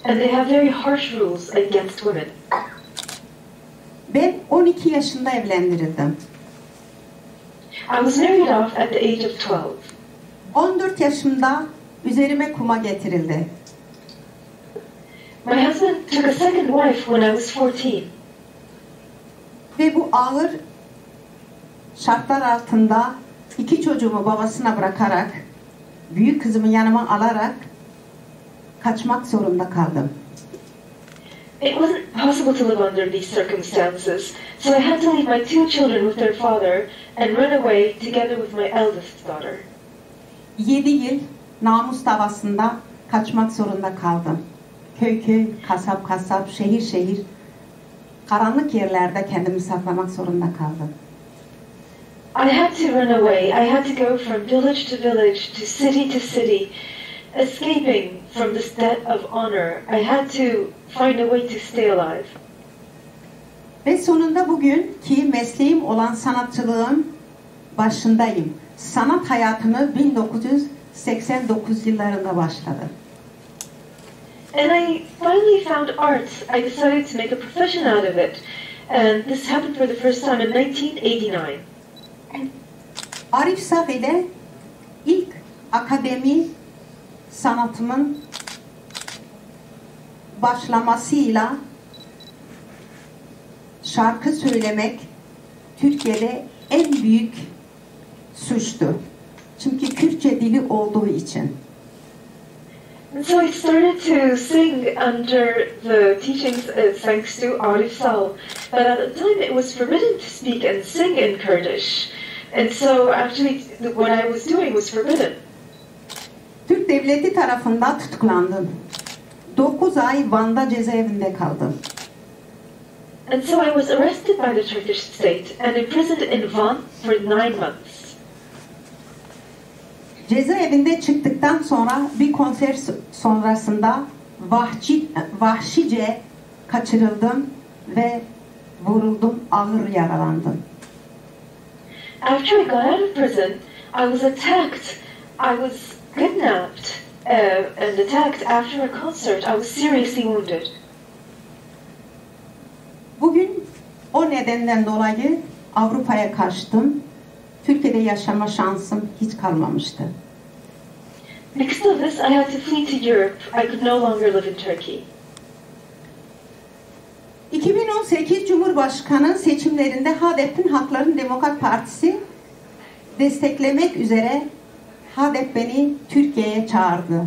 And they have very harsh rules against women. Ben 12 yaşında evlendirildim. I was married off at the age of 12. 14 yaşımda üzerime kuma getirildi. My husband took a second wife when I was 14. Ve bu ağır şartlar altında 2 çocuğumu babasına bırakarak, büyük kızımı yanıma alarak kaçmak zorunda kaldım. It wasn't possible to live under these circumstances, so I had to leave my 2 children with their father and run away together with my eldest daughter. 7 yıl namus davasında kaçmak zorunda kaldım. Köy köy, kasap kasap, şehir şehir, karanlık yerlerde kendimi saklamak zorunda kaldım. I had to run away. I had to go from village to village, to city, escaping from this debt of honor. I had to find a way to stay alive. Ve sonunda bugünkü mesleğim olan sanatçılığın başındayım. Sanat hayatımı 1989 yıllarında başladı. And I finally found art. I decided to make a profession out of it. And this happened for the first time in 1989. Arif Safi'de ilk akademi sanatımın başlamasıyla şarkı söylemek Türkiye'de en büyük suçtu. Çünkü Kürtçe dili olduğu için. And so I started to sing under the teachings thanks to Arif Sal. But at the time it was forbidden to speak and sing in Kurdish. And so actually what I was doing was forbidden. Türk devleti tarafından tutuklandım. 9 ay Van'da cezaevinde kaldım. And so I was arrested by the Turkish state and imprisoned in Van for 9 months. Cezaevinde çıktıktan sonra bir konser sonrasında vahşice kaçırıldım ve vuruldum, ağır yaralandım. After I got out of prison, I was attacked. I was kidnapped and attacked after a concert. I was seriously wounded. Bugün o nedenden dolayı Avrupa'ya kaçtım. Türkiye'de yaşama şansım hiç kalmamıştı. Because of this, I had to flee to Europe. I could no longer live in Turkey. 2018 Cumhurbaşkanı seçimlerinde HDP'nin Halkların Demokrat Partisi desteklemek üzere HDP beni Türkiye'ye çağırdı.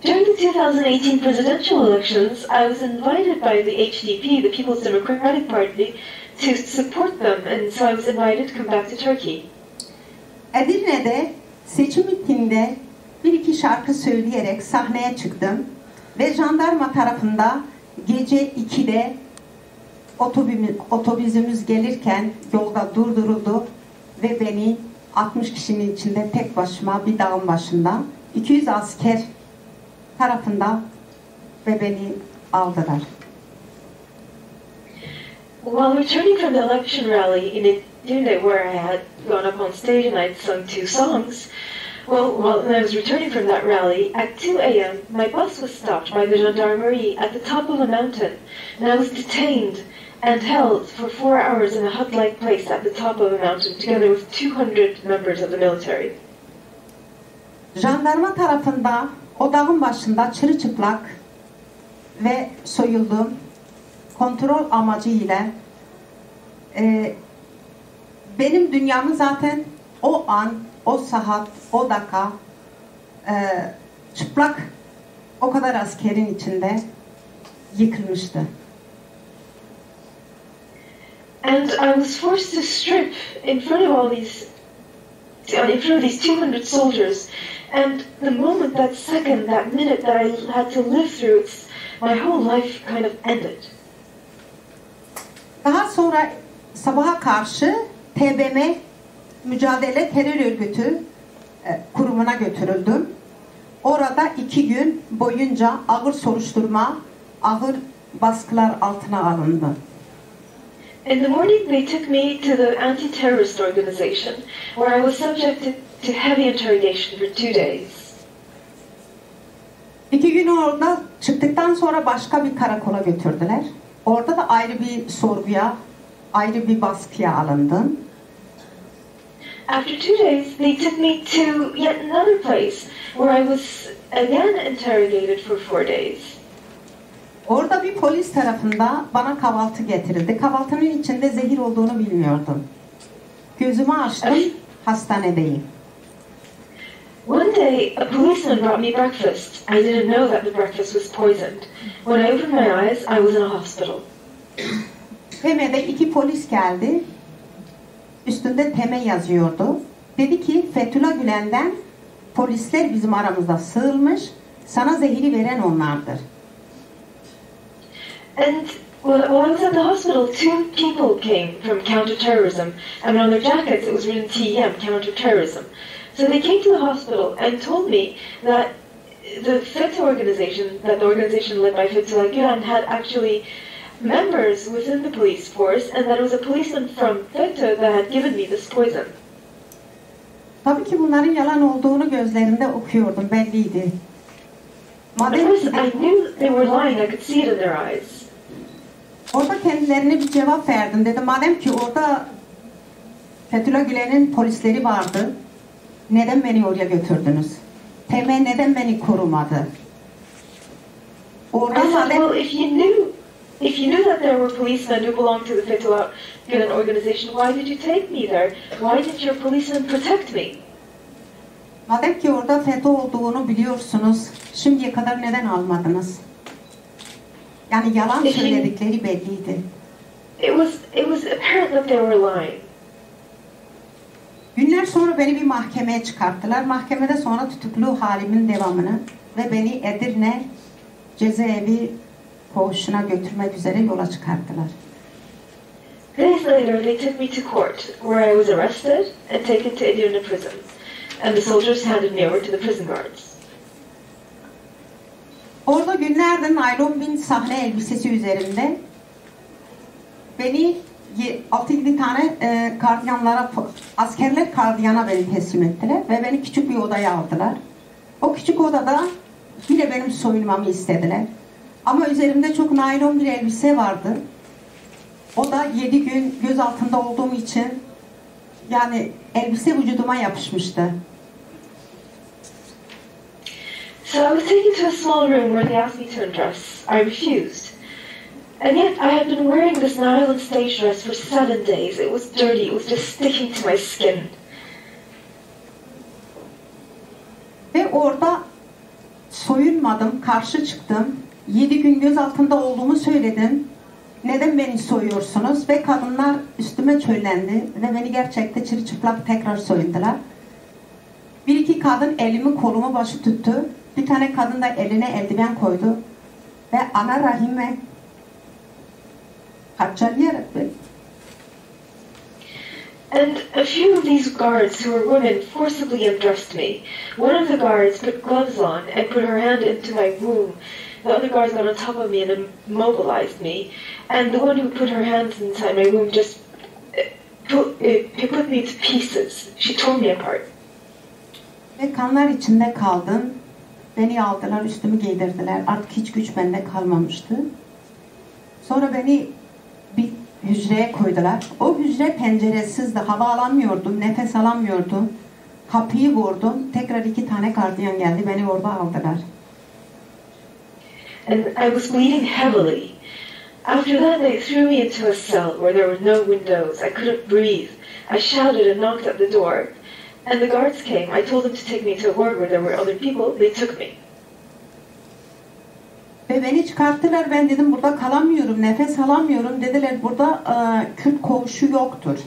During the 2018 presidential elections, I was invited by the HDP, the People's Democratic Party, to support them, and so I was invited to come back to Turkey. Edirne'de seçim mitinginde bir iki şarkı söyleyerek sahneye çıktım ve jandarma tarafında gece 2'de otobüsümüz gelirken yolda durduruldu ve beni 60 kişinin içinde tek başıma bir dağın başında 200 asker tarafında ve beni aldılar. While returning from the election rally in Edirne, where I had gone up on stage and I'd sung 2 songs, when I was returning from that rally, at 2 a.m., my bus was stopped by the gendarmerie at the top of a mountain, and I was detained and held for 4 hours in a hut-like place at the top of a mountain, together with 200 members of the military. Jandarma tarafında o dağın başında çırılçıplak ve soyuldum. Kontrol amacıyla benim dünyamı zaten o an, o saat, o dakika çıplak o kadar askerin içinde yıkılmıştı. And I was forced to strip in front of these 200 soldiers. And the moment, that second, that minute that I had to live through, my whole life kind of ended. Daha sonra sabaha karşı TBMM Mücadele Terör Örgütü kurumuna götürüldüm. Orada 2 gün boyunca ağır soruşturma, ağır baskılar altına alındı. In the morning, they took me to the anti-terrorist organization, where I was subjected to heavy interrogation for 2 days. 2 gün orada çıktıktan sonra başka bir karakola götürdüler. Orada da ayrı bir sorguya, ayrı bir baskıya alındım. After 2 days, they took me to yet another place, where I was again interrogated for 4 days. Orada bir polis tarafında bana kahvaltı getirildi. Kahvaltının içinde zehir olduğunu bilmiyordum. Gözümü açtım, hastanedeyim. One day, a policeman brought me breakfast. I didn't know that the breakfast was poisoned. When I opened my eyes, I was in a hospital. Teme'de 2 polis geldi. Üstünde Teme yazıyordu. Dedi ki Fethullah Gülen'den polisler bizim aramızda sığılmış. Sana zehiri veren onlardır. And when I was at the hospital, 2 people came from counterterrorism. I mean, on their jackets it was written TEM, counterterrorism. So they came to the hospital and told me that the FETÖ organization, that the organization led by Fethullah Gülen, had actually members within the police force, and that it was a policeman from FETÖ that had given me this poison. Tabii ki bunların yalan olduğunu gözlerinde okuyordum, belliydi. At first, I knew they were lying. I could see it in their eyes. Orada kendilerine bir cevap verdim. Dedim madem ki orada Fethullah Gülen'in polisleri vardı, neden beni oraya götürdünüz? Teme neden beni korumadı? Orada madem... Well, if you knew that there were policemen who belonged to the Fethullah Gülen organization, why did you take me there? Why did your policemen protect me? Madem ki orada FETÖ olduğunu biliyorsunuz, şimdiye kadar neden almadınız? Yani yalan söyledikleri belliydi. It was apparent that they were lying. Günler sonra beni bir mahkemeye çıkarttılar. Mahkemede sonra tutuklu halimin devamını ve beni Edirne cezaevi koğuşuna götürmek üzere yola çıkarttılar. Days later, they took me to court, where I was arrested and taken to Edirne prison, and the soldiers handed me over to the prison guards. Orada günlerdir naylon bin sahne elbisesi üzerinde beni 6-7 tane askerler gardiyana beni teslim ettiler ve beni küçük bir odaya aldılar. O küçük odada yine benim soyunmamı istediler. Ama üzerimde çok naylon bir elbise vardı. O da 7 gün göz altında olduğum için yani elbise vücuduma yapışmıştı. So I was taken to a small room where they asked me to undress. I refused. And yet I had been wearing this nylon stage dress for 7 days. It was dirty. It was just sticking to my skin. Ve orada soyunmadım, karşı çıktım. 7 gün göz altında olduğumu söyledim. Neden beni soyuyorsunuz? Ve kadınlar üstüme çöllendi ve beni gerçekten çırılçıplak tekrar soyundular. Bir iki kadın elimi kolumu başı tuttu. Bir tane kadın da eline eldiven koydu. Ve ana rahime parçalayarak beni. And a few of these guards who were women forcibly undressed me. One of the guards put gloves on and put her hand into my womb. The other guards got on top of me and immobilized me. And the one who put her hands inside my womb just put me to pieces. She tore me apart. Ve kanlar içinde kaldım. Beni aldılar, üstümü giydirdiler. Artık hiç güç bende kalmamıştı. Sonra beni bir hücreye koydular. O hücre penceresizdi. Hava alamıyordum, nefes alamıyordum. Kapıyı vurdum. Tekrar 2 tane gardiyan geldi. Beni orada aldılar. And I was bleeding heavily. After that, they threw me into a cell where there were no windows. I couldn't breathe. I shouted and knocked at the door. And the guards came. I told them to take me to a ward where there were other people. They took me. Ve beni çıkarttılar. Ben dedim burada kalamıyorum, nefes alamıyorum. Dediler burada Kürt koğuşu yoktur.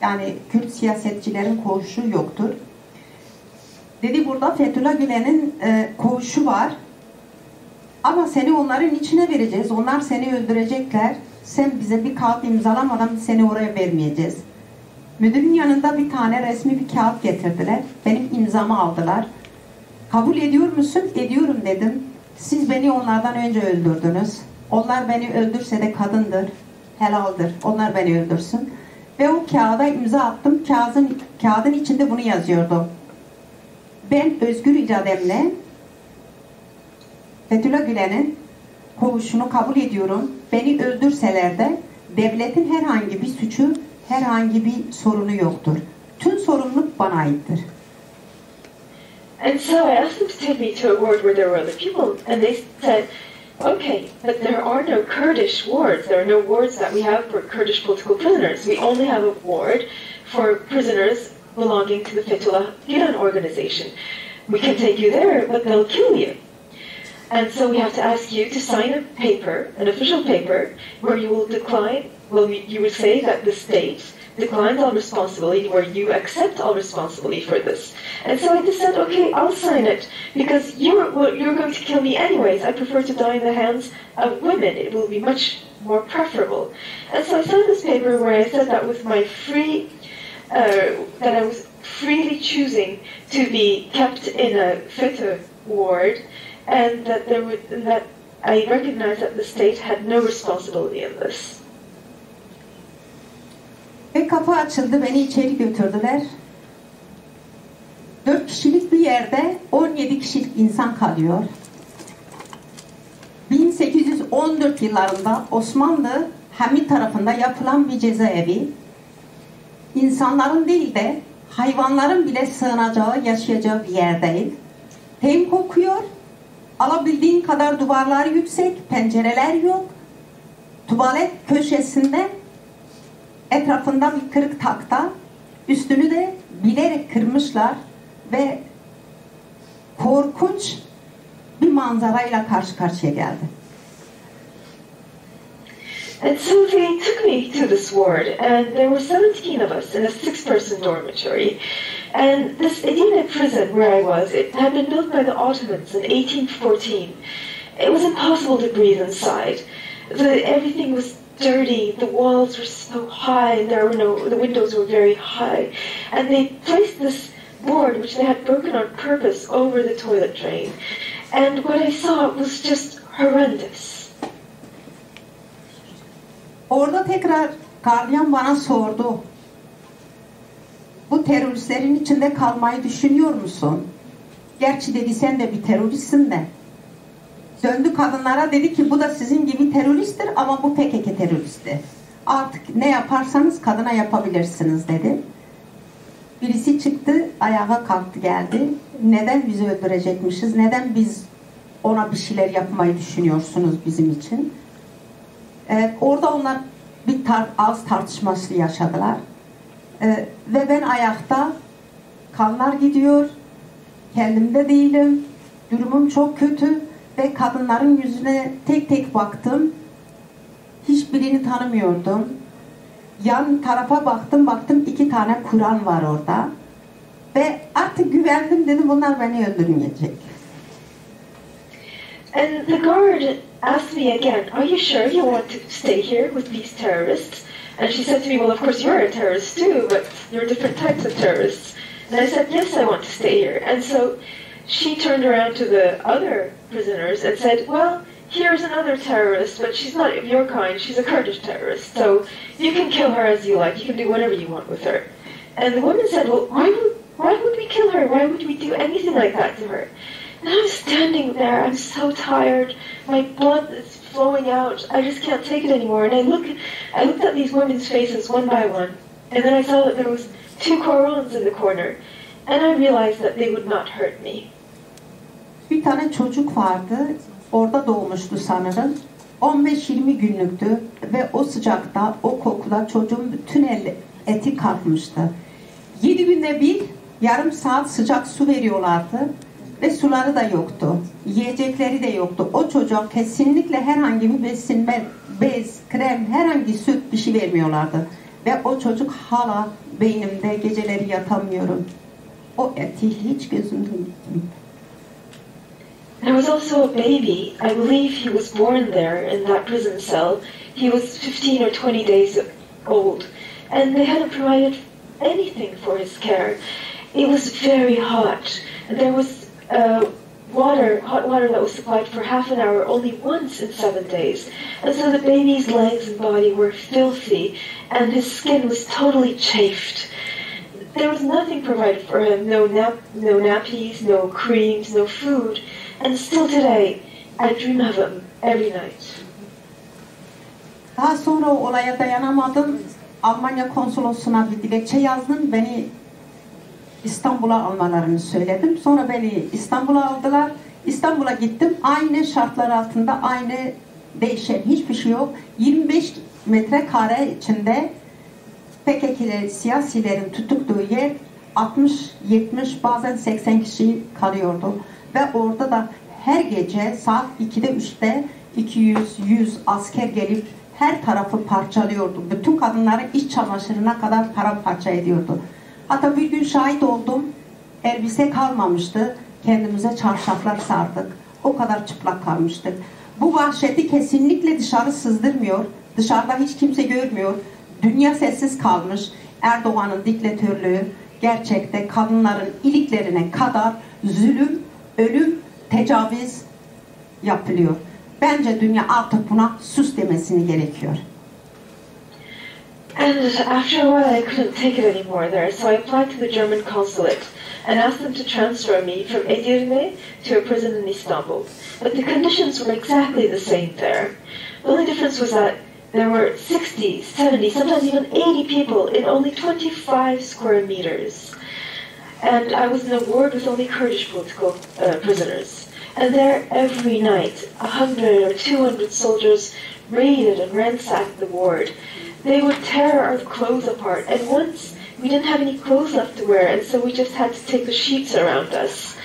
Yani Kürt siyasetçilerin koğuşu yoktur. Dedi burada Fethullah Gülen'in koğuşu var. Ama seni onların içine vereceğiz. Onlar seni öldürecekler. Sen bize bir kağıt imzalamadan seni oraya vermeyeceğiz. Müdürün yanında bir tane resmi bir kağıt getirdiler. Benim imzamı aldılar. Kabul ediyor musun? Ediyorum dedim. Siz beni onlardan önce öldürdünüz. Onlar beni öldürse de kadındır, helaldir. Onlar beni öldürsün. Ve o kağıda imza attım. Kağıdın içinde bunu yazıyordu. Ben özgür irademle Fethullah Gülen'in koğuşunu kabul ediyorum. Beni öldürseler de devletin herhangi bir suçu, herhangi bir sorunu yoktur. Tüm sorumluluk bana aittir. And so I asked them to take me to a ward where there were other people. And they said, okay, but there are no Kurdish wards. There are no wards that we have for Kurdish political prisoners. We only have a ward for prisoners belonging to the Fethullah Gülen organization. We can take you there, but they'll kill you. And so we have to ask you to sign a paper, an official paper, where you will decline, well, you would say that the state declines all responsibility, where you accept all responsibility for this. And so I just said, okay, I'll sign it, because you're going to kill me anyways. I prefer to die in the hands of women. It will be much more preferable. And so I signed this paper where I said that with my that I was freely choosing to be kept in a FETÖ ward, and that I recognized that the state had no responsibility in this. Ve kapı açıldı, beni içeri götürdüler. 4 kişilik bir yerde 17 kişilik insan kalıyor. 1814 yıllarında Osmanlı Hamit tarafında yapılan bir cezaevi. İnsanların değil de hayvanların bile sığınacağı, yaşayacağı bir yer değil. Tem kokuyor. Alabildiğin kadar duvarlar yüksek, pencereler yok. Tuvalet köşesinde etrafında bir kırık takta, üstünü de bilerek kırmışlar ve korkunç bir manzarayla karşı karşıya geldi. And so they took me to this ward, and there were 17 of us in a 6-person dormitory. And this Edirne prison where I was, it had been built by the Ottomans in 1814. It was impossible to breathe inside. Everything was dirty, the walls were so high, and the windows were very high. And they placed this board, which they had broken on purpose, over the toilet drain. And what I saw was just horrendous. Orada tekrar gardiyan bana sordu. Bu teröristlerin içinde kalmayı düşünüyor musun? Gerçi dedi sen de bir teröristsin de. Döndü kadınlara dedi ki bu da sizin gibi teröristtir ama bu PKK teröristi. Artık ne yaparsanız kadına yapabilirsiniz dedi. Birisi çıktı ayağa kalktı geldi. Neden bizi öldürecekmişiz? Neden biz ona bir şeyler yapmayı düşünüyorsunuz bizim için? Orada onlar bir ağız tartışması yaşadılar. Ve ben ayakta kanlar gidiyor. Kendimde değilim. Durumum çok kötü. Ve kadınların yüzüne tek tek baktım. hiçbirini tanımıyordum. Yan tarafa baktım 2 tane Kur'an var orada. Ve artık güvendim, dedim bunlar beni öldürmeyecek. And the guard asked me again, "Are you sure you want to stay here with these terrorists?" And she said to me, "Well, of course you're a terrorist too, but you're different types of terrorists." And I said, "Yes, I want to stay here." And so she turned around to the other prisoners and said, "Well, here's another terrorist, but she's not of your kind. She's a Kurdish terrorist, so you can kill her as you like. You can do whatever you want with her." And the woman said, "Well, why would we kill her? Why would we do anything like that to her?" And I was standing there. I'm so tired. My blood is flowing out. I just can't take it anymore. And I looked at these women's faces one by one, and then I saw that there was 2 Qurans in the corner, and I realized that they would not hurt me. Bir tane çocuk vardı. Orada doğmuştu sanırım. 15-20 günlüktü ve o sıcakta, o kokuda çocuğun bütün eti kalkmıştı. 7 günde bir yarım saat sıcak su veriyorlardı ve suları da yoktu. Yiyecekleri de yoktu. O çocuğa kesinlikle herhangi bir besinme, bez, krem, herhangi süt bir şey vermiyorlardı. Ve o çocuk hala beynimde, geceleri yatamıyorum. O eti hiç gözümden gitmiyor. There was also a baby. I believe he was born there in that prison cell. He was 15 or 20 days old, and they hadn't provided anything for his care. It was very hot. There was hot water that was supplied for half an hour only once in 7 days. And so the baby's legs and body were filthy, and his skin was totally chafed. There was nothing provided for him, no nappies, no creams, no food. And still today, I dream of him every night. Daha sonra o olaya dayanamadım. Almanya konsolosluğuna bir dilekçe yazdım. Beni İstanbul'a almalarını söyledim. Sonra beni İstanbul'a aldılar. İstanbul'a gittim. Aynı şartlar altında, aynı değişen hiçbir şey yok. 25 metrekare içinde PKK'li siyasilerin tuttuktuğu yer 60, 70, bazen 80 kişi kalıyordu. Ve orada da her gece saat 2'de 3'te 200-100 asker gelip her tarafı parçalıyordu. Bütün kadınları iç çamaşırına kadar paramparça ediyordu. Hatta bir gün şahit oldum. Elbise kalmamıştı. Kendimize çarşaflar sardık. O kadar çıplak kalmıştık. Bu vahşeti kesinlikle dışarı sızdırmıyor. Dışarıda hiç kimse görmüyor. Dünya sessiz kalmış. Erdoğan'ın diktatörlüğü gerçekte kadınların iliklerine kadar zulüm, ölüm, tecavüz yapılıyor. Bence dünya artık buna sus demesini gerekiyor. And after a while I couldn't take it anymore there, so I applied to the German consulate and asked them to transfer me from Edirne to a prison in Istanbul. But the conditions were exactly the same there. The only difference was that there were 60, 70, sometimes even 80 people in only 25 square meters. And I was in a ward with only Kurdish political prisoners. And there every night, 100 or 200 soldiers raided and ransacked the ward. They would tear our clothes apart, and once we didn't have any clothes left to wear, and so we just had to take the sheets around us.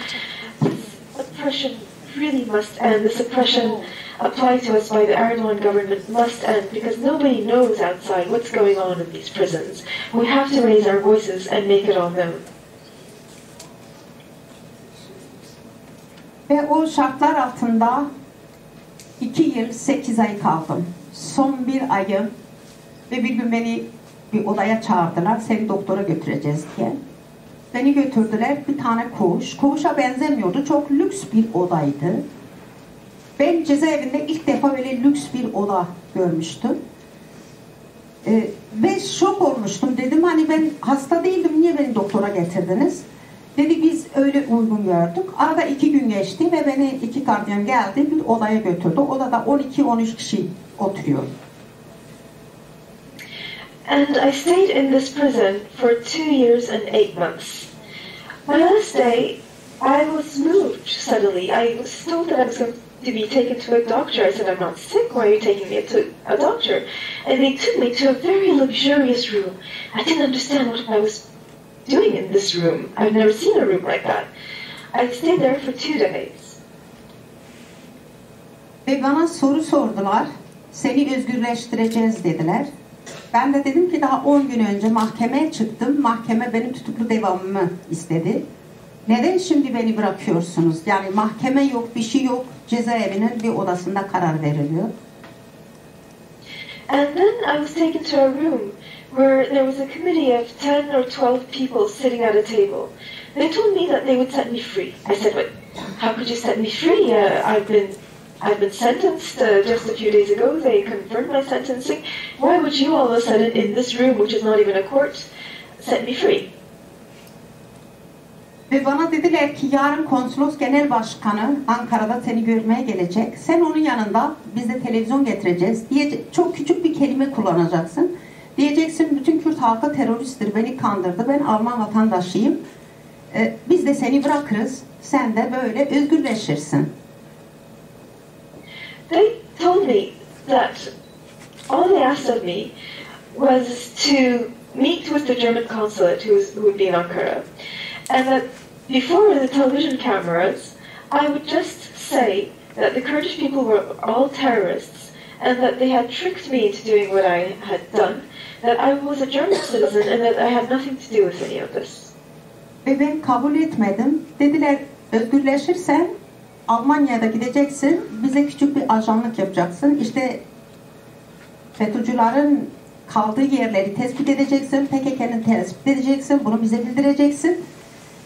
This oppression really must end. This oppression applied to us by the Erdogan government must end, because nobody knows outside what's going on in these prisons. We have to raise our voices and make it all known. Ve o şartlar altında 2 yıl 8 ay kaldım. Son bir ayım ve bir gün beni bir odaya çağırdılar. Seni doktora götüreceğiz diye. Beni götürdüler. Bir tane koğuş. Koğuşa benzemiyordu. Çok lüks bir odaydı. Ben cezaevinde ilk defa böyle lüks bir oda görmüştüm. Ve şok olmuştum. Dedim hani ben hasta değildim. Niye beni doktora getirdiniz? Dedi biz öyle uygun gördük. Arada 2 gün geçti ve beni 2 gardiyan geldi. Bir odaya götürdü. Odada 12-13 kişi oturuyor. And I stayed in this prison for 2 years and 8 months. My last day, I was moved suddenly. I was told that I was going to be taken to a doctor. I said, I'm not sick. Why are you taking me to a doctor? And they took me to a very luxurious room. I didn't understand what I was doing in this room. I've never seen a room like that. I stayed there for 2 days. Ve bana soru sordular. seni özgürleştireceğiz dediler. Ben de dedim ki daha 10 gün önce mahkemeye çıktım. Mahkeme benim tutuklu devamımı istedi. Neden şimdi beni bırakıyorsunuz? Yani mahkeme yok, bir şey yok. Cezaevinin bir odasında karar veriliyor. And then I was taken to a room where there was a committee of 10 or 12 people sitting at a table. They told me that they would set me free. I said, "What? How could you set me free? I've been sentenced just a few days ago. They confirmed my sentencing. Why would you all of a sudden in this room, which is not even a court, set me free?" Ve bana dediler ki yarın konsolos genel başkanı Ankara'da seni görmeye gelecek. Sen onun yanında biz de televizyon getireceğiz. Çok küçük bir kelime kullanacaksın. Diyeceksin bütün Kürt halkı teröristtir, beni kandırdı, ben Alman vatandaşıyım. Biz de seni bırakırız, sen de böyle özgürleşirsin. They told me that all they asked of me was to meet with the German consulate who would be in Ankara, and that before the television cameras, I would just say that the Kurdish people were all terrorists and that they had tricked me into doing what I had done, that I was a German citizen and that I had nothing to do with any of this. Ve ben kabul etmedim. Dediler özgürleşirsen Almanya'da gideceksin, bize küçük bir ajanlık yapacaksın. İşte FETÖ'cülerin kaldığı yerleri tespit edeceksin, PKK'nın tespit edeceksin, bunu bize bildireceksin.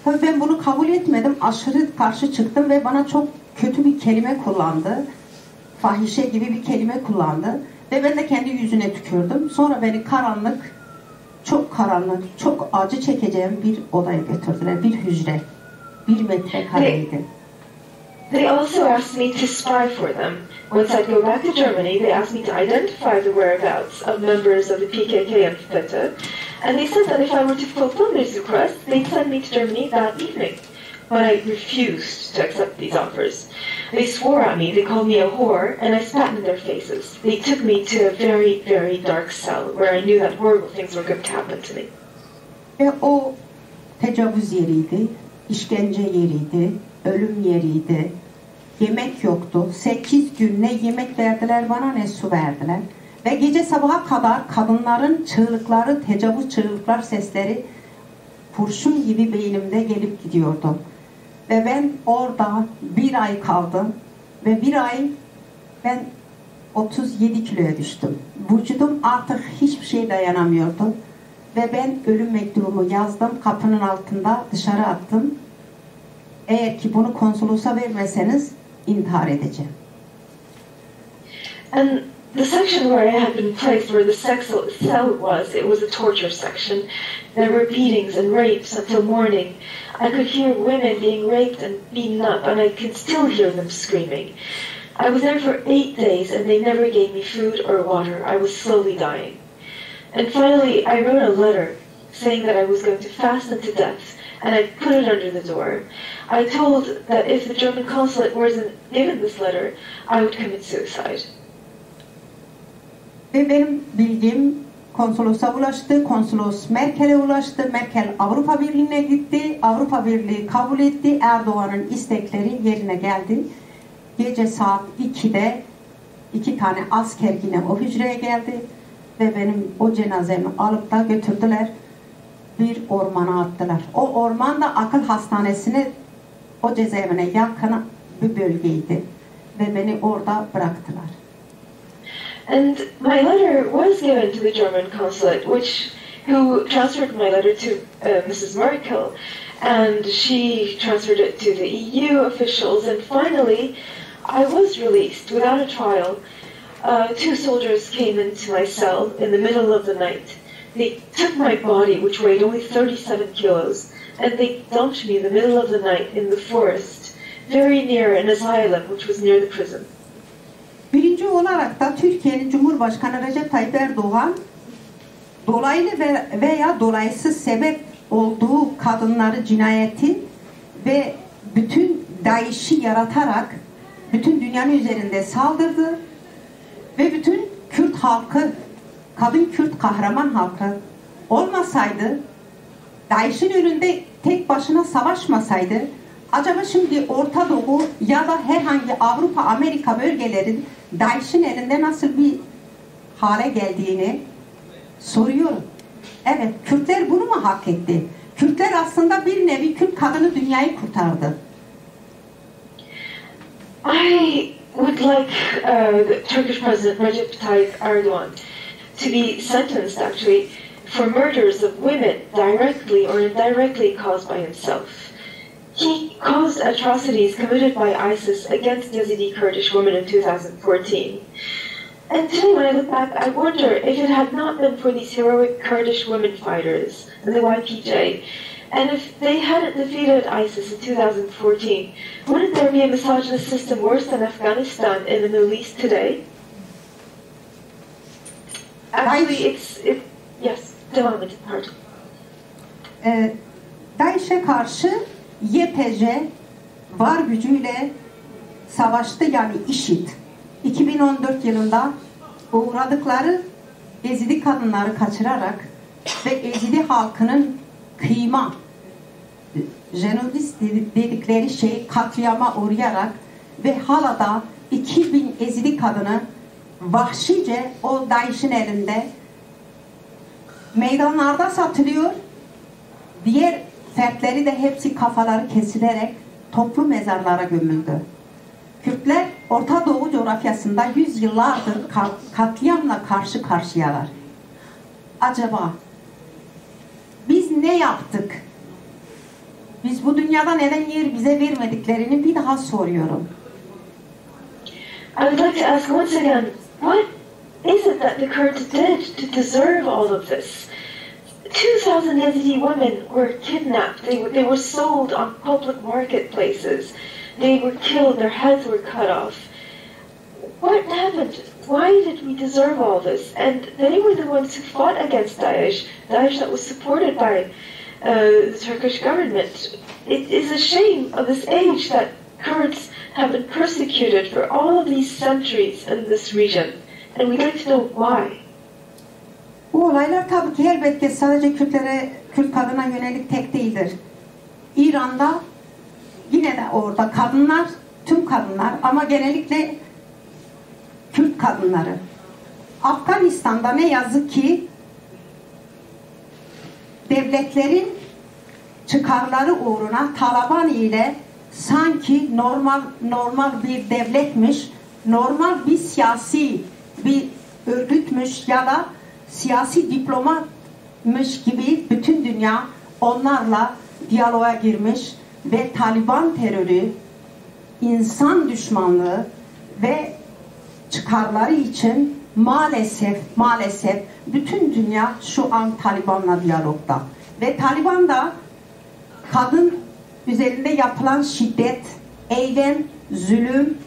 Tabii ben bunu kabul etmedim, aşırı karşı çıktım ve bana çok kötü bir kelime kullandı. Fahişe gibi bir kelime kullandı. Ve ben de kendi yüzüne tükürdüm. Sonra beni karanlık, çok acı çekeceğim bir odaya götürdüler, bir hücre. 1 metrekareydi. They also asked me to spy for them. Once I'd go back to Germany, they asked me to identify the whereabouts of members of the PKK and FETA, and they said that if I were to fulfill this request, they'd send me to Germany that evening. But I refused to accept these offers. They swore at me, they called me a whore, and I spat in their faces. They took me to a very, very dark cell where I knew that horrible things were going to happen to me. Ve o tecavüz yeriydi, işkence yeriydi, ölüm yeriydi. Yemek yoktu. 8 gün ne yemek verdiler bana ne su verdiler. Ve gece sabaha kadar kadınların çığlıkları, tecavüz çığlıklar sesleri kurşun gibi beynimde gelip gidiyordu. Ve ben orada 1 ay kaldım. Ve 1 ay ben 37 kiloya düştüm. Vücudum artık hiçbir şey dayanamıyordu. Ve ben ölüm mektubumu yazdım. Kapının altında dışarı attım. Eğer ki bunu konsolosa vermeseniz intihar edeceğim. And the section where I had been placed, where the cell was, it was a torture section. There were beatings and rapes until morning. I could hear women being raped and beaten up, and I could still hear them screaming. I was there for 8 days, and they never gave me food or water. I was slowly dying. And finally, I wrote a letter saying that I was going to fast unto death, and I put it under the door. I told that if the German consulate wasn't given this letter, I would commit suicide. Ve benim bildiğim konsolosa ulaştı, konsolos Merkel'e ulaştı, Merkel Avrupa Birliği'ne gitti, Avrupa Birliği kabul etti, Erdoğan'ın istekleri yerine geldi. Gece saat 2'de 2 tane asker yine o hücreye geldi ve benim o cenazemi alıp da götürdüler, bir ormana attılar. O orman da akıl hastanesine, o cezaevine yakın bir bölgeydi ve beni orada bıraktılar. And my letter was given to the German consulate, who transferred my letter to Mrs. Merkel, and she transferred it to the EU officials, and finally I was released without a trial. 2 soldiers came into my cell in the middle of the night. They took my body, which weighed only 37 kilos, and they dumped me in the middle of the night in the forest, very near an asylum, which was near the prison. Birinci olarak da Türkiye'nin Cumhurbaşkanı Recep Tayyip Erdoğan dolaylı veya dolaysız sebep olduğu kadınları cinayeti ve bütün DAEŞ'i yaratarak bütün dünyanın üzerinde saldırdı ve bütün Kürt halkı, kadın Kürt kahraman halkı olmasaydı, DAEŞ'in önünde tek başına savaşmasaydı, acaba şimdi Orta Doğu ya da herhangi Avrupa, Amerika bölgelerin Teichin elinde nasıl bir hale geldiğini soruyorum. Evet, Kürtler bunu mu hak etti? Kürtler aslında bir nevi Kürt kadını dünyayı kurtardı. I would like the Turkish President Recep Tayyip Erdogan to be sentenced, actually, for murders of women directly or indirectly caused by himself. He caused atrocities committed by ISIS against Yazidi Kurdish women in 2014. And today when I look back, I wonder if it had not been for these heroic Kurdish women fighters and the YPJ, and if they hadn't defeated ISIS in 2014, wouldn't there be a misogynist system worse than Afghanistan in the Middle East today? Actually, yes, devam edin, pardon. Teic'e karşı YPJ var gücüyle savaştı, yani IŞİD. 2014 yılında uğradıkları Ezidi kadınları kaçırarak ve Ezidi halkının kıyma, jenodist dedikleri şey katliama uğrayarak ve hala da 2000 Ezidi kadını vahşice o Teic'in elinde meydanlarda satılıyor. Diğer fertleri de hepsi kafaları kesilerek toplu mezarlara gömüldü. Kürtler Orta Doğu coğrafyasında yüzyıllardır katliamla karşı karşıyalar. Acaba biz ne yaptık? Biz bu dünyada neden yer bize vermediklerini bir daha soruyorum. I would like to ask once again, what is it that the Kurds did to deserve all of this? 2,000 Yazidi women were kidnapped. They were sold on public marketplaces. They were killed. Their heads were cut off. What happened? Why did we deserve all this? And they were the ones who fought against Daesh that was supported by the Turkish government. It is a shame of this age that Kurds have been persecuted for all of these centuries in this region. And we'd like to know why. Bu olaylar tabii ki elbette sadece Kürt kadına yönelik tek değildir. İran'da yine de orada kadınlar, tüm kadınlar ama genellikle Kürt kadınları. Afganistan'da ne yazık ki devletlerin çıkarları uğruna Taliban ile sanki normal bir devletmiş, normal bir siyasi bir örgütmüş ya da siyasi diplomatmış gibi bütün dünya onlarla diyaloğa girmiş ve Taliban terörü, insan düşmanlığı ve çıkarları için maalesef bütün dünya şu an Taliban'la diyalogda. Ve Taliban da kadın üzerinde yapılan şiddet, eylem, zulüm,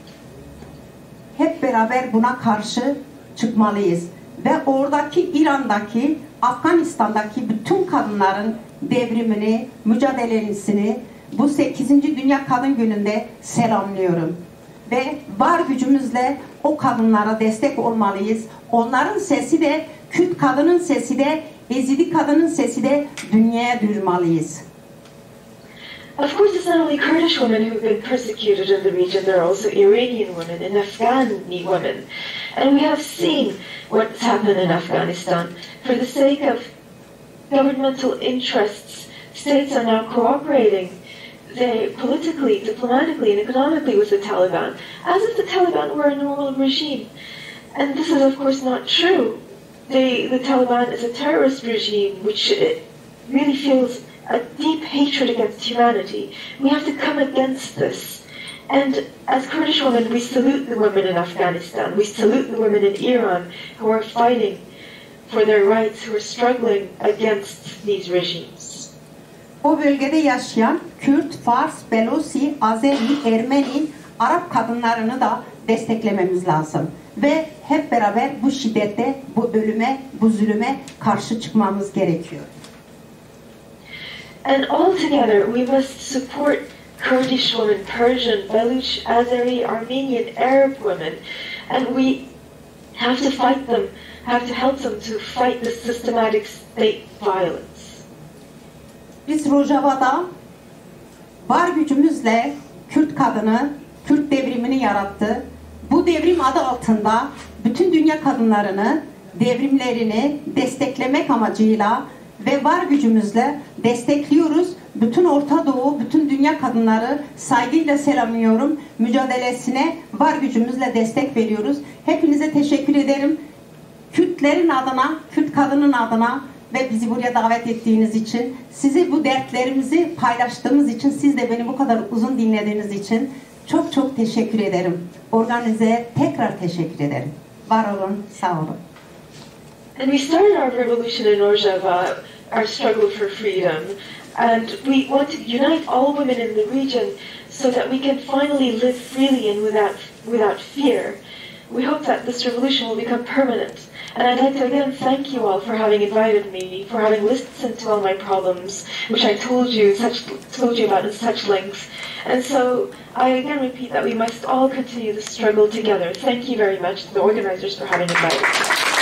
hep beraber buna karşı çıkmalıyız. Ve oradaki İran'daki, Afganistan'daki bütün kadınların devrimini, mücadelesini bu 8. Dünya Kadın Günü'nde selamlıyorum. Ve var gücümüzle o kadınlara destek olmalıyız. Onların sesi de, Kürt kadının sesi de, Ezidi kadının sesi de dünyaya duyurmalıyız. Of course, it's not only Kurdish women who have been persecuted in the region, there are also Iranian women and Afghani women. And we have seen what's happened in Afghanistan. For the sake of governmental interests, states are now cooperating politically, diplomatically, and economically with the Taliban, as if the Taliban were a normal regime. And this is, of course, not true. The Taliban is a terrorist regime which really feels a deep hatred against humanity. We have to come against this. And as Kurdish women, we salute the women in Afghanistan. We salute the women in Iran who are fighting for their rights, who are struggling against these regimes. O bölgede yaşayan Kürt, Fars, Belosi, Azeri, Ermeni, Arap kadınlarını da desteklememiz lazım. Ve hep beraber bu şiddete, bu ölüme, bu zulüme karşı çıkmamız gerekiyor. And all together, we must support Kurdish women, Persian, Baluch, Azeri, Armenian, Arab women, and we have to fight them, have to help them to fight the systematic state violence. Biz Rojava'da var gücümüzle Kürt kadını, Kürt devrimini yarattı. Bu Bu devrim adı altında bütün dünya kadınlarını, devrimlerini desteklemek amacıyla ve var gücümüzle destekliyoruz. Bütün Orta Doğu, bütün dünya kadınları saygıyla selamlıyorum. Mücadelesine var gücümüzle destek veriyoruz. Hepinize teşekkür ederim. Kürtlerin adına, Kürt kadının adına ve bizi buraya davet ettiğiniz için, sizi bu dertlerimizi paylaştığımız için, siz de beni bu kadar uzun dinlediğiniz için çok çok teşekkür ederim. Organize'ye tekrar teşekkür ederim. Var olun, sağ olun. And we started our revolution in Rojava, our struggle for freedom, and we want to unite all women in the region so that we can finally live freely and without fear. We hope that this revolution will become permanent. And I'd like to again thank you all for having invited me, for having listened to all my problems, which I told you about in such length. And so I again repeat that we must all continue the struggle together. Thank you very much to the organizers for having invited me.